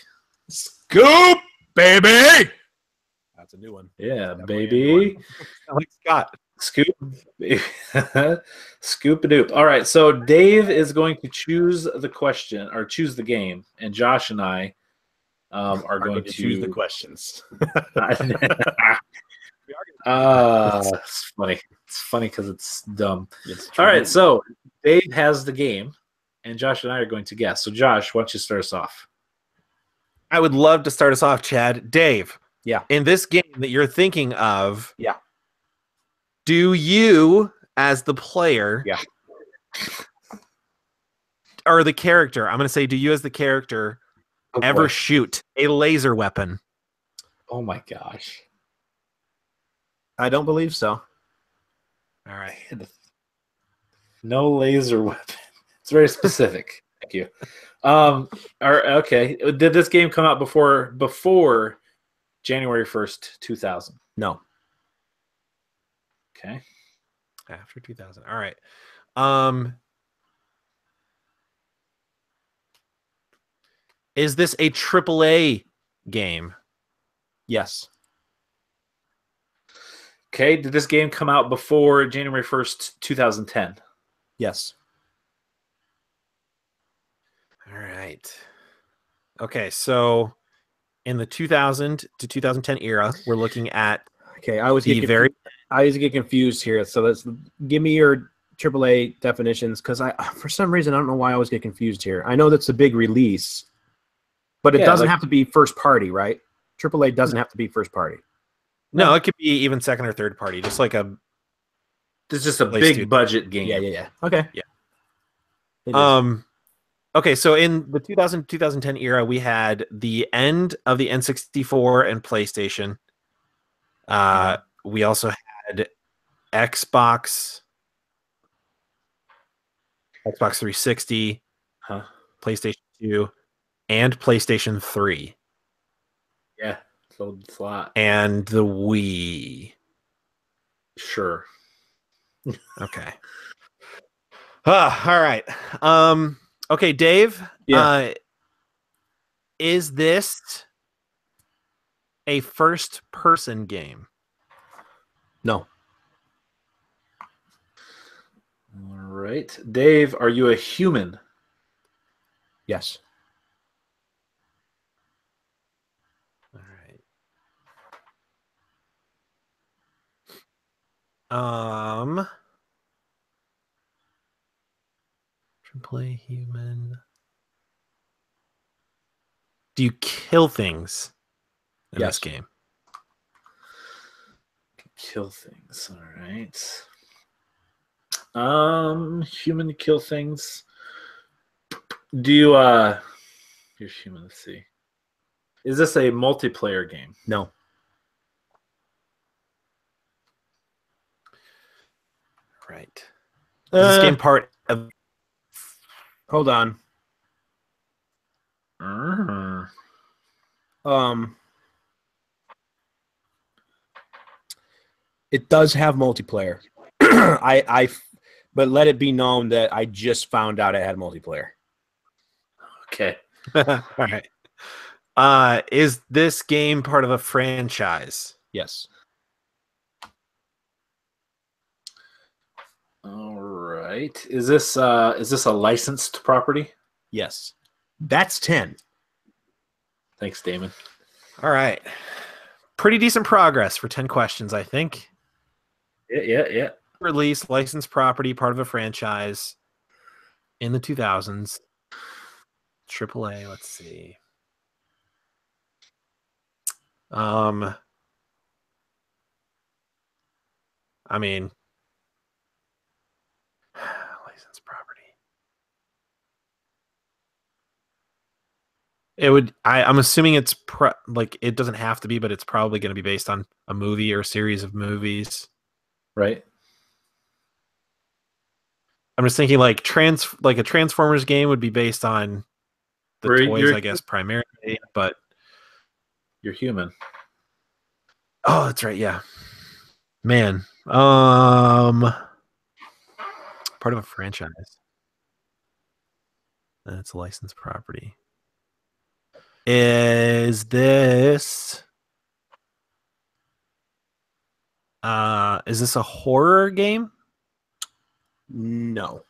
C: Scoop, baby. That's a new one.
A: Yeah, baby.
B: I like Scott.
A: Scoop. Scoop-a-doop. All right, so Dave is going to choose the question or choose the game, and Josh and I are going to
C: choose the questions.
A: It's funny. It's funny because it's dumb. All right, so Dave has the game, and Josh and I are going to guess. So, Josh, why don't you start us off?
B: I would love to start us off, Chad. Dave.
C: Yeah.
B: In this game that you're thinking of,
C: yeah,
B: do you, as the player,
C: yeah,
B: or the character, I'm going to say, do you as the character ever shoot a laser weapon?
A: Oh my gosh.
C: I don't believe so.
B: All right.
A: No laser weapon. It's very specific. Thank you. Okay. Did this game come out before January 1st, 2000?
C: No.
A: Okay.
B: After 2000. All right. Is this a AAA game?
C: Yes.
A: Okay. Did this game come out before January 1st, 2010?
C: Yes.
B: All right. Okay, so in the 2000 to 2010 era, we're looking at
C: I always get confused here. So let's give me your AAA definitions, because for some reason I don't know why I always get confused here. I know that's a big release, but it doesn't have to be first party, right? AAA doesn't have to be first party.
B: No, it could be even second or third party, just like a.
A: It's just a big budget game.
C: Yeah. Okay.
B: Yeah. Okay, so in the 2010 era, we had the end of the N64 and PlayStation. We also had Xbox 360, PlayStation 2, and PlayStation 3.
A: Yeah, so it's a lot.
B: And the Wii.
A: Sure.
B: Okay. All right. Okay, Dave.
C: Yeah.
B: Is this a first-person game?
C: No.
A: All right. Dave, are you a human?
C: Yes.
B: All right. Play human. Do you kill things in this game?
A: Kill things. All right. Human kill things. Do you here's human, let's see. Is this a multiplayer game?
C: No.
B: Right. Is this game part of...
C: Hold on. It does have multiplayer. But let it be known that I just found out it had multiplayer.
A: Okay.
B: All right. Is this game part of a franchise?
C: Yes.
A: All right. Is this a licensed property?
C: Yes. That's 10.
A: Thanks, Damon.
B: All right. Pretty decent progress for 10 questions, I think.
A: Yeah.
B: Release, licensed property, part of a franchise in the 2000s. AAA, let's see. I mean, licensed property. It would. I'm assuming it's like it doesn't have to be, but it's probably going to be based on a movie or a series of movies,
A: Right.
B: I'm just thinking like a Transformers game would be based on the toys, I guess, primarily. But
A: you're human.
B: Oh, that's right. Yeah, man. Part of a franchise. That's a licensed property. Is this a horror game?
C: No.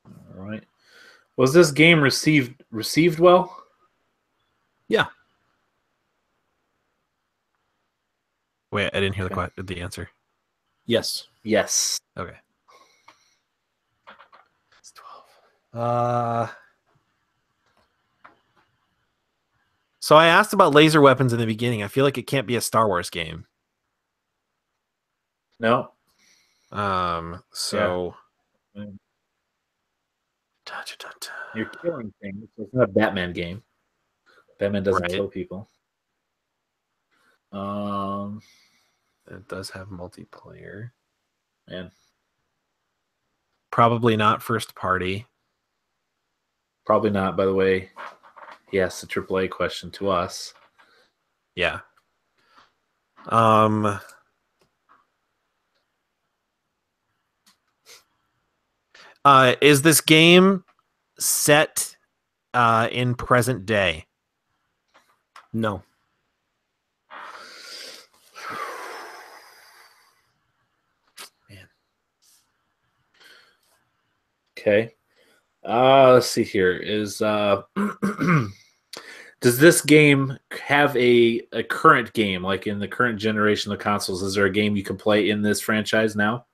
A: All right. Was this game received well?
C: Yeah.
B: Wait, I didn't hear the answer.
C: Yes.
A: Yes.
B: Okay. It's 12. So I asked about laser weapons in the beginning. I feel like it can't be a Star Wars game.
A: No.
B: So
A: yeah. You're killing things. It's not a Batman game. Batman doesn't kill people.
B: It does have multiplayer.
A: Man.
B: Probably not first party.
A: Probably not, by the way. He asked a AAA question to us.
B: Yeah. Is this game set in present day?
C: No.
B: Man.
A: Okay. Let's see here. Is does this game have a current game, like in the current generation of consoles? Is there a game you can play in this franchise now?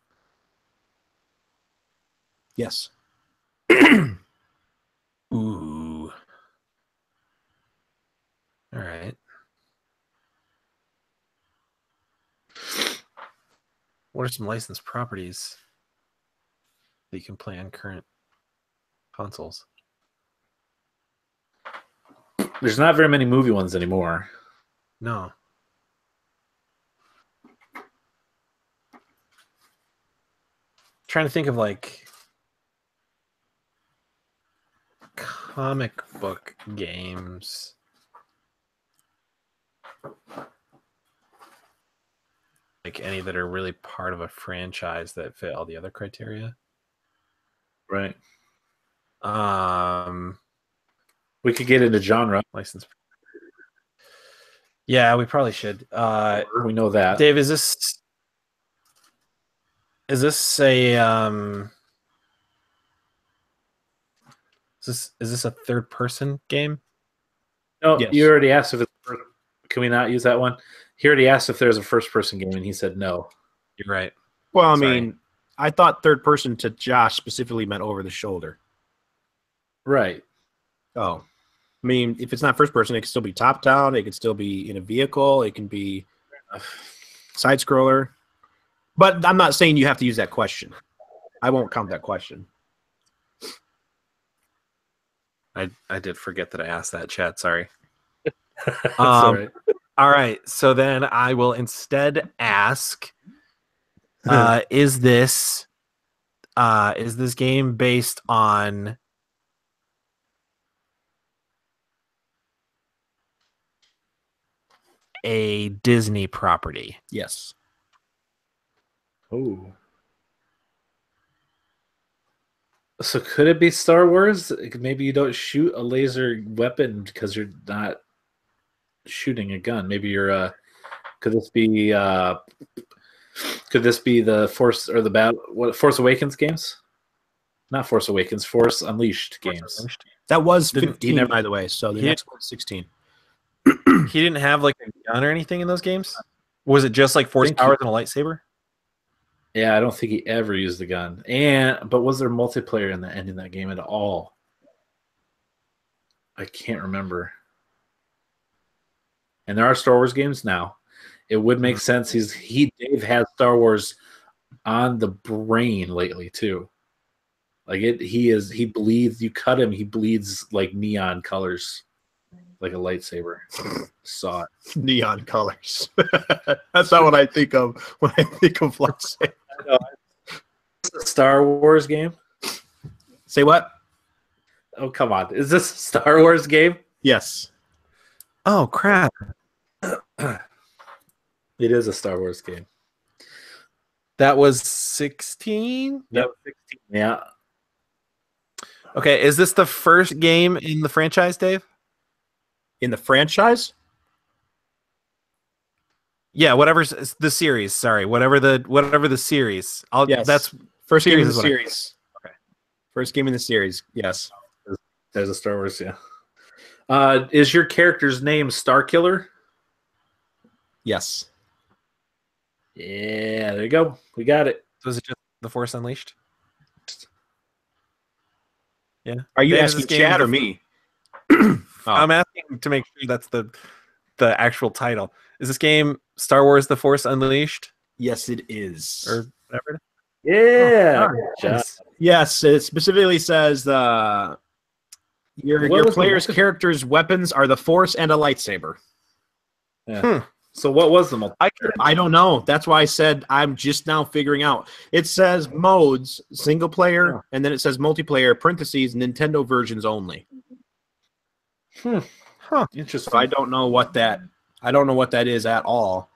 C: Yes.
B: Ooh. All right. What are some licensed properties that you can play on current consoles?
A: There's not very many movie ones anymore.
B: No. Trying to think of like comic book games. Like any that are really part of a franchise that fit all the other criteria.
A: Right.
B: We
A: could get into genre
B: license. Yeah, we probably should.
A: We know that.
B: Dave, is this a is this a third person game?
A: No,
C: yes.
A: You already asked if it's. Can we not use that one? He already asked if there's a first person game, and he said no.
B: You're right.
C: Well, I mean, I thought third person to Josh specifically meant over the shoulder.
A: Right.
C: Oh. I mean, if it's not first person, it can still be top down. It can still be in a vehicle. It can be side scroller. But I'm not saying you have to use that question. I won't count that question.
B: I did forget that I asked that, chat. Sorry.
A: All right.
B: All right. So then I will instead ask, is this game based on a Disney property?
C: Yes.
A: Oh. So could it be Star Wars? Maybe you don't shoot a laser weapon because you're not shooting a gun. Maybe you're could this be the Force or the Battle Force Awakens games? Not Force Awakens, Force Unleashed games.
B: Unleashed.
C: That was
B: Didn't-
C: 15,
B: he never-
C: by the way. So the
B: he-
C: next one's 16.
B: He didn't have like a gun or anything in those games? Was it just like force
A: Think
B: powers and a lightsaber?
A: Yeah, I don't think he ever used the gun. But was there multiplayer in the end in that game at all? I can't remember. And there are Star Wars games now. It would make sense. Dave has Star Wars on the brain lately too. Like he bleeds. You cut him, he bleeds like neon colors, like a lightsaber. Saw it.
C: Neon colors. That's not what I think of when I think of lightsaber.
A: It's a Star Wars game.
C: Say what?
A: Oh come on! Is this a Star Wars game?
C: Yes.
B: Oh crap.
A: It is a Star Wars game.
B: That was 16?
A: Yep, 16. Yeah.
B: Okay, is this the first game in the franchise, Dave?
C: In the franchise?
B: Yeah, whatever's the series. Sorry, whatever the series.
C: Yes.
B: That's
C: First game in
B: series
C: the
B: is what I-
C: series.
B: Okay.
C: First game in the series. Yes.
A: There's a Star Wars. Yeah. Is your character's name Starkiller?
C: Yes.
A: Yeah, there you go. We got it.
B: Was it just The Force Unleashed? Yeah.
C: Are you
B: Dave,
C: asking
B: this game
C: Chad
B: is
C: or me?
B: I'm asking to make sure that's the actual title. Is this game Star Wars: The Force Unleashed
C: Yes, it is.
B: or whatever?
A: Yeah.
B: Oh,
A: Good job.
B: nice.
C: Yes, it specifically says your
A: What
C: your
A: was the
C: player's
A: multi-
C: character's weapons are the Force and a lightsaber.
A: Yeah. So what was the multi?
C: I don't know. That's why I said I'm just now figuring out. It says modes, single player,
A: Yeah.
C: and then it says multiplayer, parentheses, Nintendo versions only.
A: Interesting.
C: So I don't know what that is at all.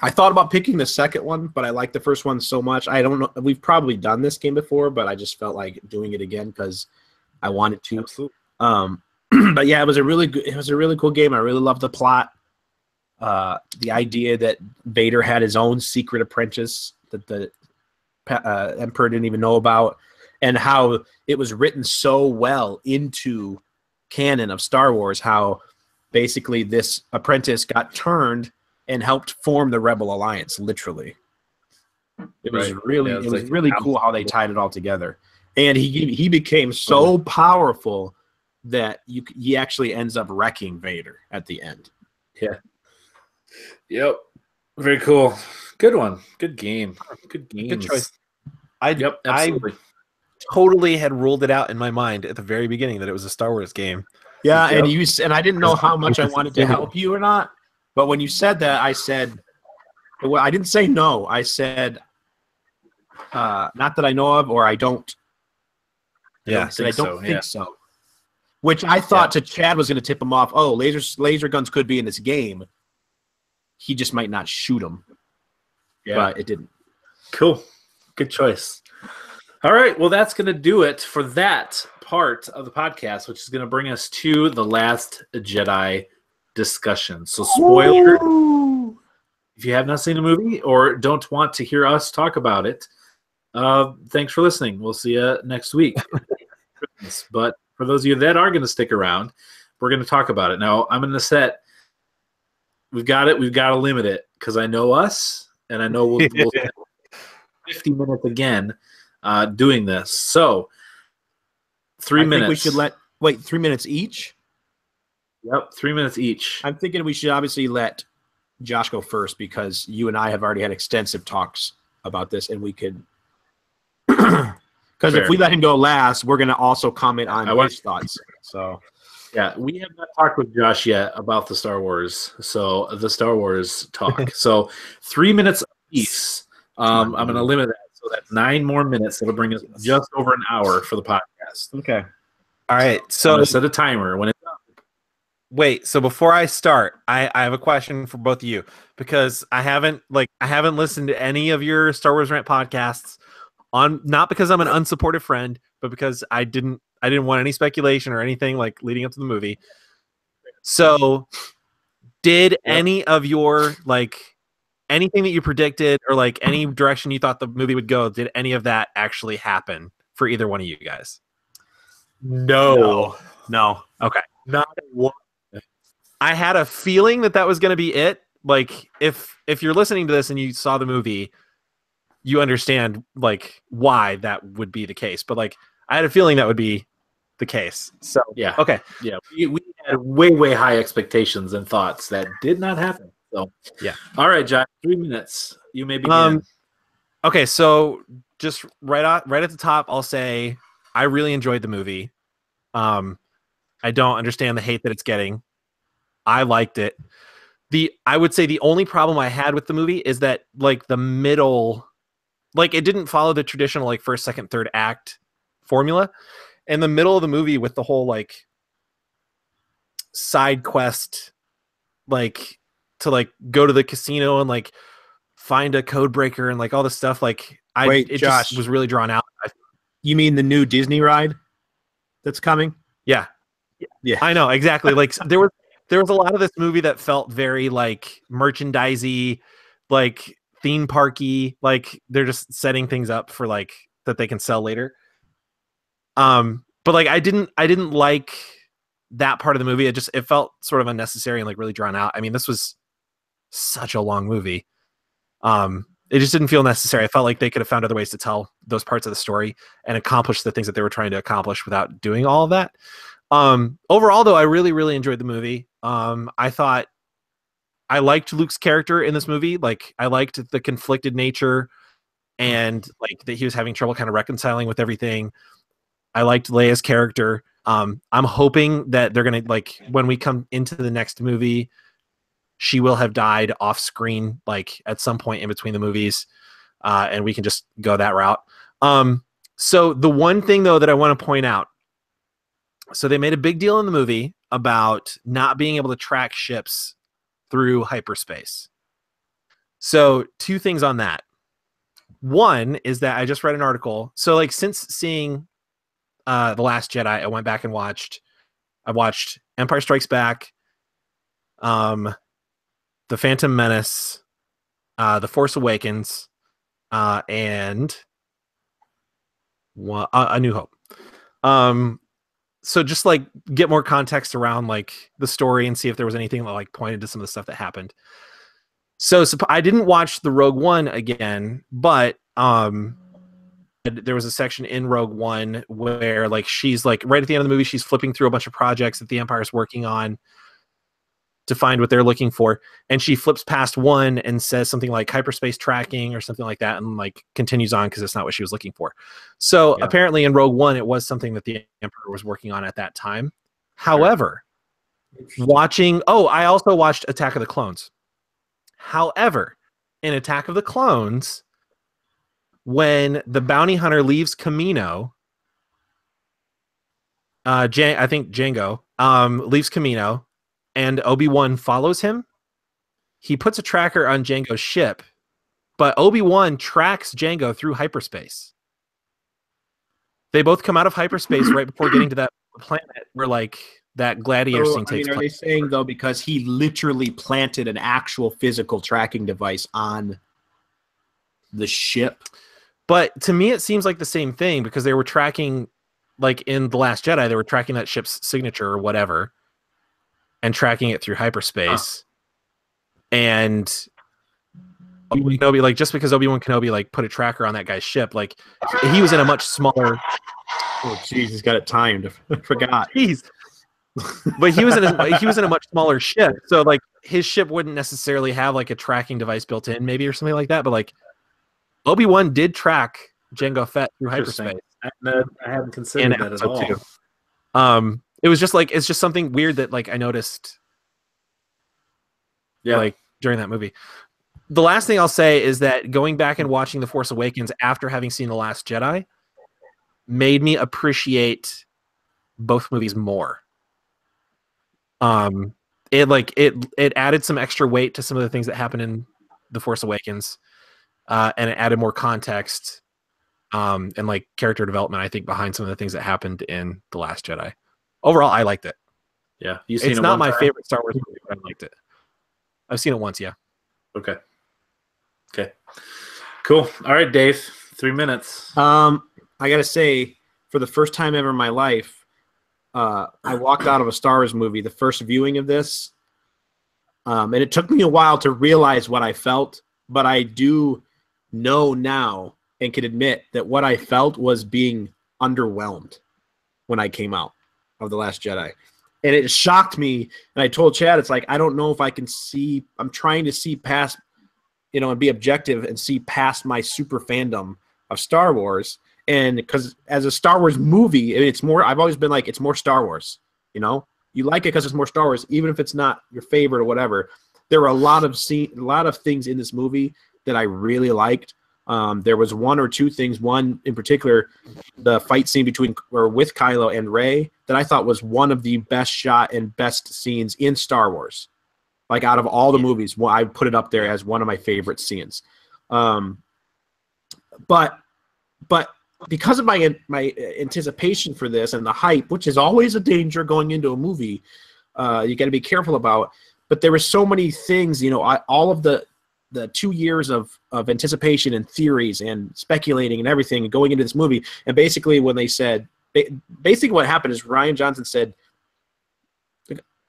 C: I thought about picking the second one, but I like the first one so much. I don't know. We've probably done this game before, but I just felt like doing it again because I wanted to.
A: Absolutely.
C: But yeah, it was a really cool game. I really loved the plot. The idea that Vader had his own secret apprentice that the Emperor didn't even know about, and how it was written so well into canon of Star Wars, how basically this apprentice got turned and helped form the Rebel Alliance, literally. It was
A: Right.
C: really
A: Yeah,
C: it
A: it's
C: was
A: like
C: really cool how they tied it all together. And he became so powerful that he actually ends up wrecking Vader at the end.
A: Yeah. Yep. Very cool. Good one. Good game. Good games.
B: Good choice.
A: Yep. Absolutely.
B: I totally had ruled it out in my mind at the very beginning that it was a Star Wars game.
C: Yeah,
A: Yep.
C: and I didn't know how much I wanted to help you or not. But when you said that, I said, well, I didn't say no. I said, not that I know of, or I don't.
B: Yeah,
C: I said, I don't
A: so,
C: think so. Which I thought to Chad was going to tip him off. Oh, laser guns could be in this game. He just might not shoot them.
A: Yeah.
C: But it didn't.
A: Cool. Good choice. All right. Well, that's going to do it for that part of the podcast, which is going to bring us to the Last Jedi discussion. So, spoiler, if you have not seen the movie or don't want to hear us talk about it, thanks for listening. We'll see you next week. But for those of you that are going to stick around, we're going to talk about it. Now, I'm going to set, we've got to limit it because I know us and I know we'll spend 50 minutes again doing this. So, 3 minutes.
C: I think we should 3 minutes each?
A: Yep, 3 minutes each.
C: I'm thinking we should obviously let Josh go first because you and I have already had extensive talks about this, and we could. Because if we let him go last, we're going to also comment on his thoughts. So,
A: yeah, we have not talked with Josh yet about the Star Wars. So the Star Wars talk. So 3 minutes apiece. I'm going to limit that. So that's 9 more minutes. That'll bring us just over an hour for the podcast.
C: okay.
B: All right.
A: I'm
B: So
A: going to set a timer when it's up.
B: Wait, so before I start, I have a question for both of you because I haven't listened to any of your Star Wars Rant podcasts not because I'm an unsupportive friend, but because I didn't want any speculation or anything like leading up to the movie. So did any of your anything that you predicted or like any direction you thought the movie would go, did any of that actually happen for either one of you guys?
A: No.
B: Okay.
A: Not one.
B: I had a feeling that was going to be it. Like if you're listening to this and you saw the movie, you understand like why that would be the case. But like I had a feeling that would be the case. So
A: yeah.
B: Okay.
A: Yeah. We had way high expectations and thoughts that did not happen. So
B: yeah.
A: All right, Jack, 3 minutes. You may begin.
B: Okay, so just right at the top, I'll say I really enjoyed the movie. I don't understand the hate that it's getting. I liked it. I would say the only problem I had with the movie is that like the middle, like it didn't follow the traditional like first, second, third act formula. In the middle of the movie with the whole like side quest, like to like go to the casino and like find a code breaker and like all this stuff, like it
C: Josh,
B: just was really drawn out.
C: You mean the new Disney ride that's coming?
B: Yeah. I know exactly. Like there was a lot of this movie that felt very like merchandisey, like theme parky, like they're just setting things up for like that they can sell later. But like I didn't like that part of the movie. It felt sort of unnecessary and like really drawn out. I mean, this was such a long movie. It just didn't feel necessary. I felt like they could have found other ways to tell those parts of the story and accomplish the things that they were trying to accomplish without doing all of that. Overall, though, I really, really enjoyed the movie. I thought I liked Luke's character in this movie. Like, I liked the conflicted nature and like that he was having trouble kind of reconciling with everything. I liked Leia's character. I'm hoping that they're gonna like when we come into the next movie, she will have died off screen, like at some point in between the movies, and we can just go that route. So the one thing though that I want to point out, so they made a big deal in the movie about not being able to track ships through hyperspace. So two things on that. One is that I just read an article. So like since seeing The Last Jedi, I went back and watched Empire Strikes Back, The Phantom Menace, The Force Awakens, and A New Hope. So just like get more context around like the story and see if there was anything that like pointed to some of the stuff that happened. So I didn't watch the Rogue One again, but there was a section in Rogue One where like she's like right at the end of the movie, she's flipping through a bunch of projects that the Empire is working on to find what they're looking for, and she flips past one and says something like hyperspace tracking or something like that, and like continues on because it's not what she was looking for. So apparently in Rogue One it was something that the Emperor was working on at that time. However, I also watched Attack of the Clones. However, in Attack of the Clones, when the bounty hunter leaves Kamino, I think Jango leaves Kamino, and Obi-Wan follows him, he puts a tracker on Jango's ship, but Obi-Wan tracks Jango through hyperspace. They both come out of hyperspace right before getting to that planet where like that gladiator scene takes place.
C: Are they saying though because he literally planted an actual physical tracking device on the ship?
B: But to me, it seems like the same thing because they were tracking, like in The Last Jedi, they were tracking that ship's signature or whatever and tracking it through hyperspace. And Obi-Wan Kenobi, like just because Obi-Wan Kenobi like put a tracker on that guy's ship, like he was in a much smaller.
C: Oh, jeez, he's got it timed. I forgot.
B: Jeez. But he was in a much smaller ship, so like his ship wouldn't necessarily have like a tracking device built in, maybe or something like that. But like Obi-Wan did track Jango Fett through hyperspace.
A: I hadn't considered that at all.
B: Too. It was just like it's just something weird that like I noticed. Yeah, like during that movie. The last thing I'll say is that going back and watching The Force Awakens after having seen The Last Jedi made me appreciate both movies more. It added some extra weight to some of the things that happened in The Force Awakens, and it added more context, and like character development, I think, behind some of the things that happened in The Last Jedi. Overall, I liked it.
A: Yeah,
B: it's not my favorite Star Wars movie, but I liked it. I've seen it once, yeah.
A: Okay. Cool. All right, Dave. 3 minutes.
C: I gotta say, for the first time ever in my life, I walked out of a Star Wars movie, the first viewing of this, and it took me a while to realize what I felt, but I do know now and can admit that what I felt was being underwhelmed when I came out of The Last Jedi. And it shocked me, and I told Chad, it's like, I don't know if I can see, I'm trying to see past, and be objective and see past my super fandom of Star Wars. And because as a Star Wars movie, it's more, I've always been like, it's more Star Wars, you like it because it's more Star Wars, even if it's not your favorite or whatever. There were a lot of things in this movie that I really liked. There was one or two things, one in particular, the fight scene with Kylo and Rey, that I thought was one of the best shot and best scenes in Star Wars. Like out of all the movies, I put it up there as one of my favorite scenes. But because of my anticipation for this and the hype, which is always a danger going into a movie, you got to be careful about. But there were so many things, all of the 2 years of anticipation and theories and speculating and everything going into this movie. And basically when they said, basically what happened is Rian Johnson said,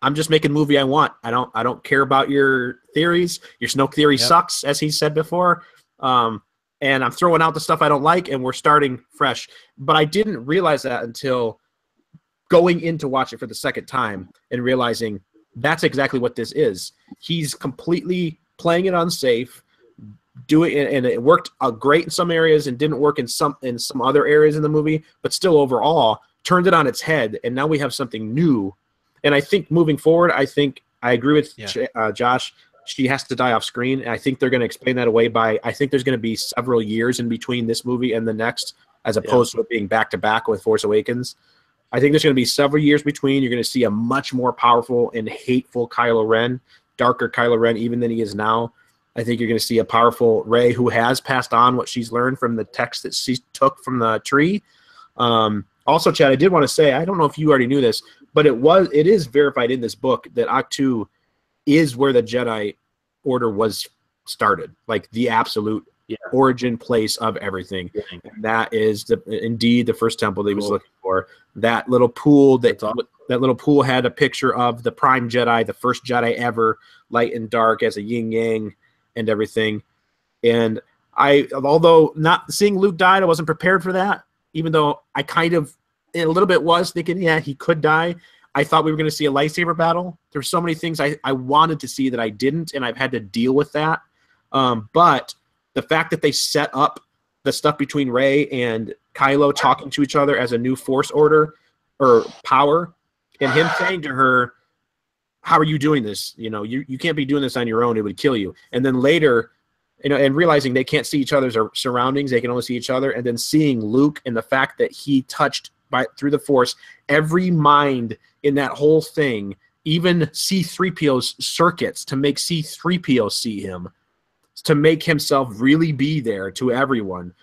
C: I'm just making a movie I want. I don't care about your theories. Your Snoke theory sucks, as he said before. And I'm throwing out the stuff I don't like, and we're starting fresh. But I didn't realize that until going in to watch it for the second time and realizing that's exactly what this is. He's completely playing it unsafe, and it worked great in some areas and didn't work in some other areas in the movie, but still overall turned it on its head, and now we have something new. And I think moving forward, I agree with Josh. She has to die off screen, and I think they're going to explain that away by, I think there's going to be several years in between this movie and the next, as opposed to it being back-to-back with Force Awakens. I think there's going to be several years between. You're going to see a much more powerful and hateful Kylo Ren, darker Kylo Ren even than he is now. I think you're going to see a powerful Rey who has passed on what she's learned from the text that she took from the tree. Also, Chad, I did want to say, I don't know if you already knew this, but it is verified in this book that Ahch-To is where the Jedi Order was started, like the absolute origin place of everything. And that is indeed the first temple that he was looking for. That little pool that little pool had a picture of the Prime Jedi, the first Jedi ever, light and dark as a yin yang and everything. And although not seeing Luke die, I wasn't prepared for that. Even though I kind of a little bit was thinking, he could die. I thought we were going to see a lightsaber battle. There's so many things I wanted to see that I didn't, and I've had to deal with that. But the fact that they set up the stuff between Rey and Kylo talking to each other as a new Force order or power, and him saying to her, how are you doing this? You can't be doing this on your own. It would kill you. And then later, and realizing they can't see each other's surroundings, they can only see each other, and then seeing Luke and the fact that he touched through the Force every mind in that whole thing, even C-3PO's circuits to make C-3PO see him, to make himself really be there to everyone,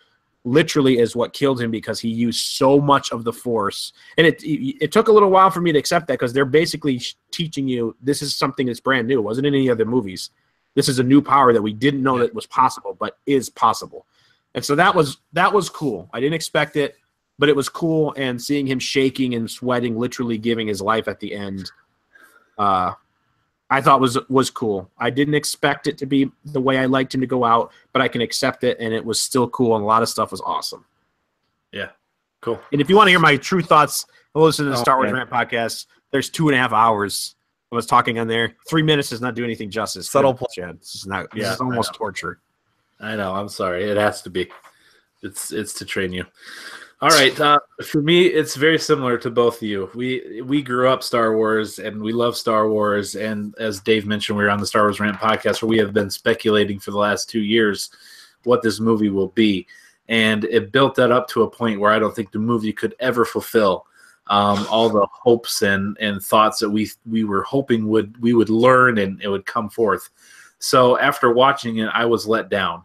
C: literally is what killed him, because he used so much of the Force. And it took a little while for me to accept that, because they're basically teaching you this is something that's brand new. It wasn't in any other movies. This is a new power that we didn't know that was possible, but is possible. And so that was cool. I didn't expect it, but it was cool. And seeing him shaking and sweating, literally giving his life at the end, I thought was cool. I didn't expect it to be the way I liked him to go out, but I can accept it, and it was still cool, and a lot of stuff was awesome.
A: Yeah, cool.
C: And if you want to hear my true thoughts, listen to the Star Wars Rant podcast. There's 2.5 hours I was talking on there. 3 minutes does not do anything justice.
B: Subtle play.
C: This is almost torture.
A: I know. I'm sorry. It has to be. It's to train you. All right. For me, it's very similar to both of you. We grew up Star Wars, and we love Star Wars. And as Dave mentioned, we were on the Star Wars Rant podcast, where we have been speculating for the last 2 years what this movie will be. And it built that up to a point where I don't think the movie could ever fulfill all the hopes and thoughts that we were hoping we would learn and it would come forth. So after watching it, I was let down.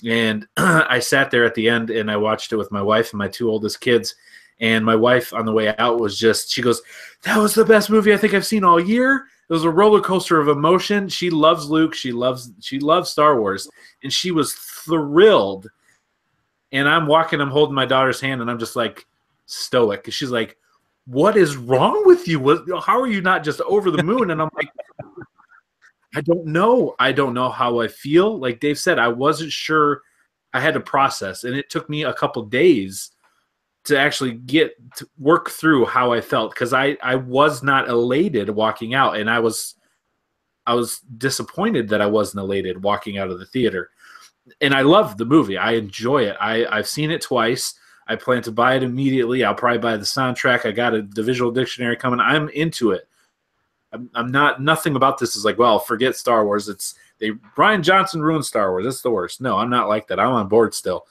A: And I sat there at the end and I watched it with my wife and my 2 oldest kids. And my wife on the way out she goes, "That was the best movie I think I've seen all year." It was a roller coaster of emotion. She loves Luke. She loves Star Wars. And she was thrilled. And I'm holding my daughter's hand, and I'm just like stoic. She's like, "What is wrong with you? How are you not just over the moon?" And I'm like, I don't know. I don't know how I feel. Like Dave said, I wasn't sure. I had to process, and it took me a couple days to actually get to work through how I felt, because I was not elated walking out, and I was disappointed that I wasn't elated walking out of the theater. And I love the movie. I enjoy it. I've seen it twice. I plan to buy it immediately. I'll probably buy the soundtrack. I got the visual dictionary coming. I'm into it. I'm not. Nothing about this is like, well, forget Star Wars. Rian Johnson ruined Star Wars. It's the worst. No, I'm not like that. I'm on board still.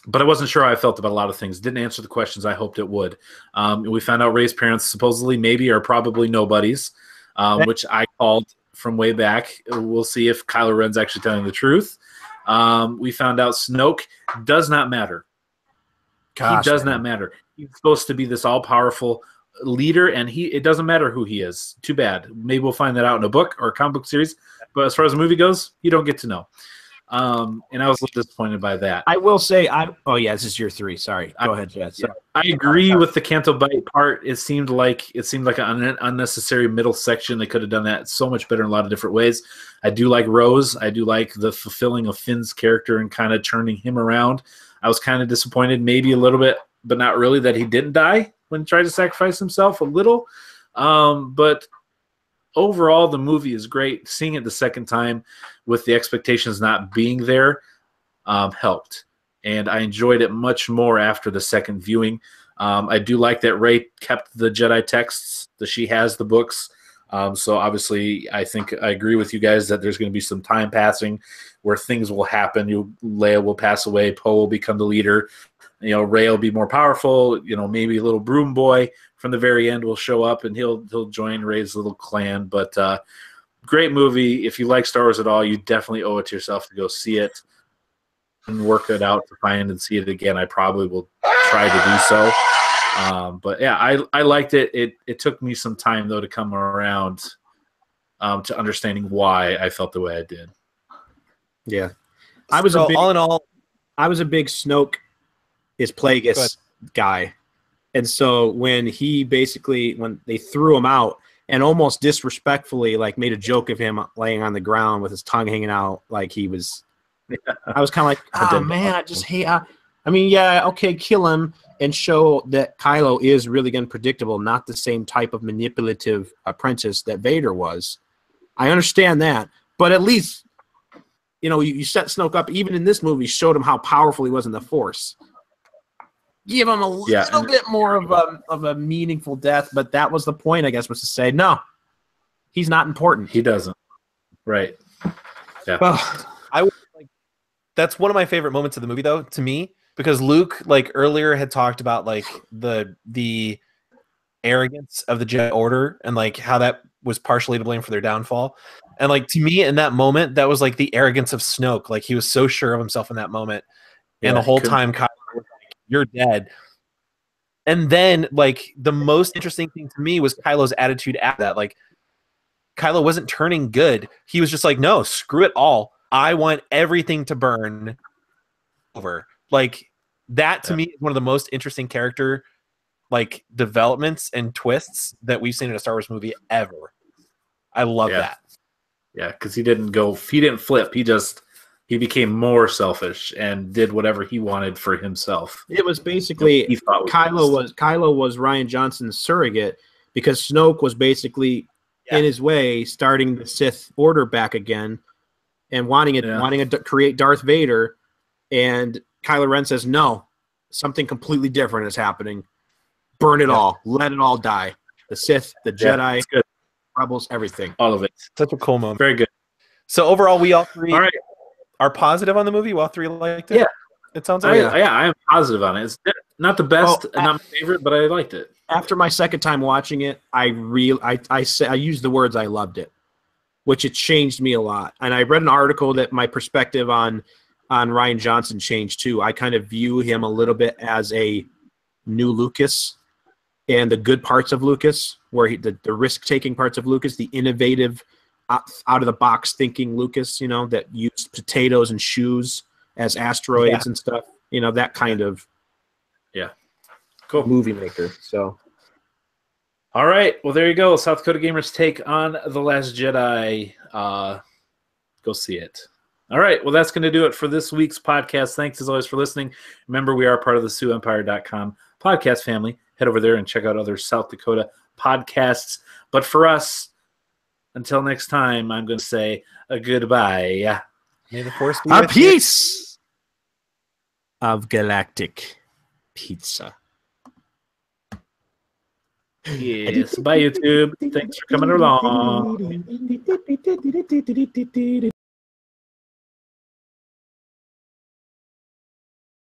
A: But I wasn't sure how I felt about a lot of things. Didn't answer the questions I hoped it would. We found out Rey's parents supposedly maybe are probably nobodies, which I called from way back. We'll see if Kylo Ren's actually telling the truth. We found out Snoke does not matter. He does not matter. He's supposed to be this all-powerful leader, and it doesn't matter who he is. Too bad. Maybe we'll find that out in a book or a comic book series. But as far as the movie goes, you don't get to know. And I was a little disappointed by that.
C: I will say, this is your 3. Sorry, go ahead, Chad.
A: Yeah, I agree with the Canto Bight part. It seemed like an unnecessary middle section. They could have done that so much better in a lot of different ways. I do like Rose. I do like the fulfilling of Finn's character and kind of turning him around. I was kind of disappointed, maybe a little bit, but not really, that he didn't die when he tried to sacrifice himself a little. But overall, the movie is great. Seeing it the second time with the expectations not being there helped. And I enjoyed it much more after the second viewing. I do like that Rey kept the Jedi texts, that she has the books. So obviously, I think I agree with you guys that there's going to be some time passing where things will happen. Leia will pass away. Poe will become the leader. Rey will be more powerful. Maybe a little broom boy from the very end will show up and he'll join Rey's little clan. But great movie. If you like Star Wars at all, you definitely owe it to yourself to go see it and work it out to find and see it again. I probably will try to do so. But yeah, I liked it. It took me some time though to come around to understanding why I felt the way I did.
C: Yeah,
B: all in all,
C: I was a big Snoke is Plagueis guy. And so when they threw him out and almost disrespectfully made a joke of him laying on the ground with his tongue hanging out like he was, I was kind of like, I just hate. Okay, kill him and show that Kylo is really unpredictable, not the same type of manipulative apprentice that Vader was. I understand that, but at least, you set Snoke up, even in this movie, showed him how powerful he was in the Force. Give him a little bit more of a meaningful death, but that was the point, I guess, was to say, no, he's not important.
A: He doesn't. Right. Yeah.
B: Well, that's one of my favorite moments of the movie, though, to me, because Luke, earlier had talked about, the arrogance of the Jedi Order and, how that was partially to blame for their downfall. And, to me, in that moment, that was, the arrogance of Snoke. He was so sure of himself in that moment. And the whole time, Kylo was you're dead. And then, the most interesting thing to me was Kylo's attitude after that. Kylo wasn't turning good. He was just no, screw it all. I want everything to burn over. That to me is one of the most interesting character developments and twists that we've seen in a Star Wars movie ever. I love that.
A: Yeah, because he didn't flip. He became more selfish and did whatever he wanted for himself.
C: It was basically Kylo was Rian Johnson's surrogate, because Snoke was basically in his way starting the Sith Order back again and wanting to create Darth Vader, and Kylo Ren says, no, something completely different is happening. Burn it all. Let it all die. The Sith, the Jedi, Rebels, everything.
A: All of it.
B: Such a cool moment.
A: Very good.
B: So overall, we all three are positive on the movie. We all three liked it.
A: Yeah.
B: It sounds like
A: I am positive on it. Not the best, and not my favorite, but I liked it.
C: After my second time watching it, I used the words I loved it, which it changed me a lot. And I read an article that my perspective on Rian Johnson changed too. I kind of view him a little bit as a new Lucas, and the good parts of Lucas, where the risk-taking parts of Lucas, the innovative, out-of-the-box thinking Lucas, that used potatoes and shoes as asteroids and stuff. That kind of
A: cool
C: movie maker. So,
A: all right. Well, there you go. South Dakota Gamers take on The Last Jedi. Go see it. All right. Well, that's going to do it for this week's podcast. Thanks, as always, for listening. Remember, we are part of the SiouxEmpire.com podcast family. Head over there and check out other South Dakota podcasts. But for us, until next time, I'm going to say a goodbye.
B: May the Force be
C: a
B: with you.
C: piece of galactic pizza.
A: Yes. Bye, YouTube. Thanks for coming along.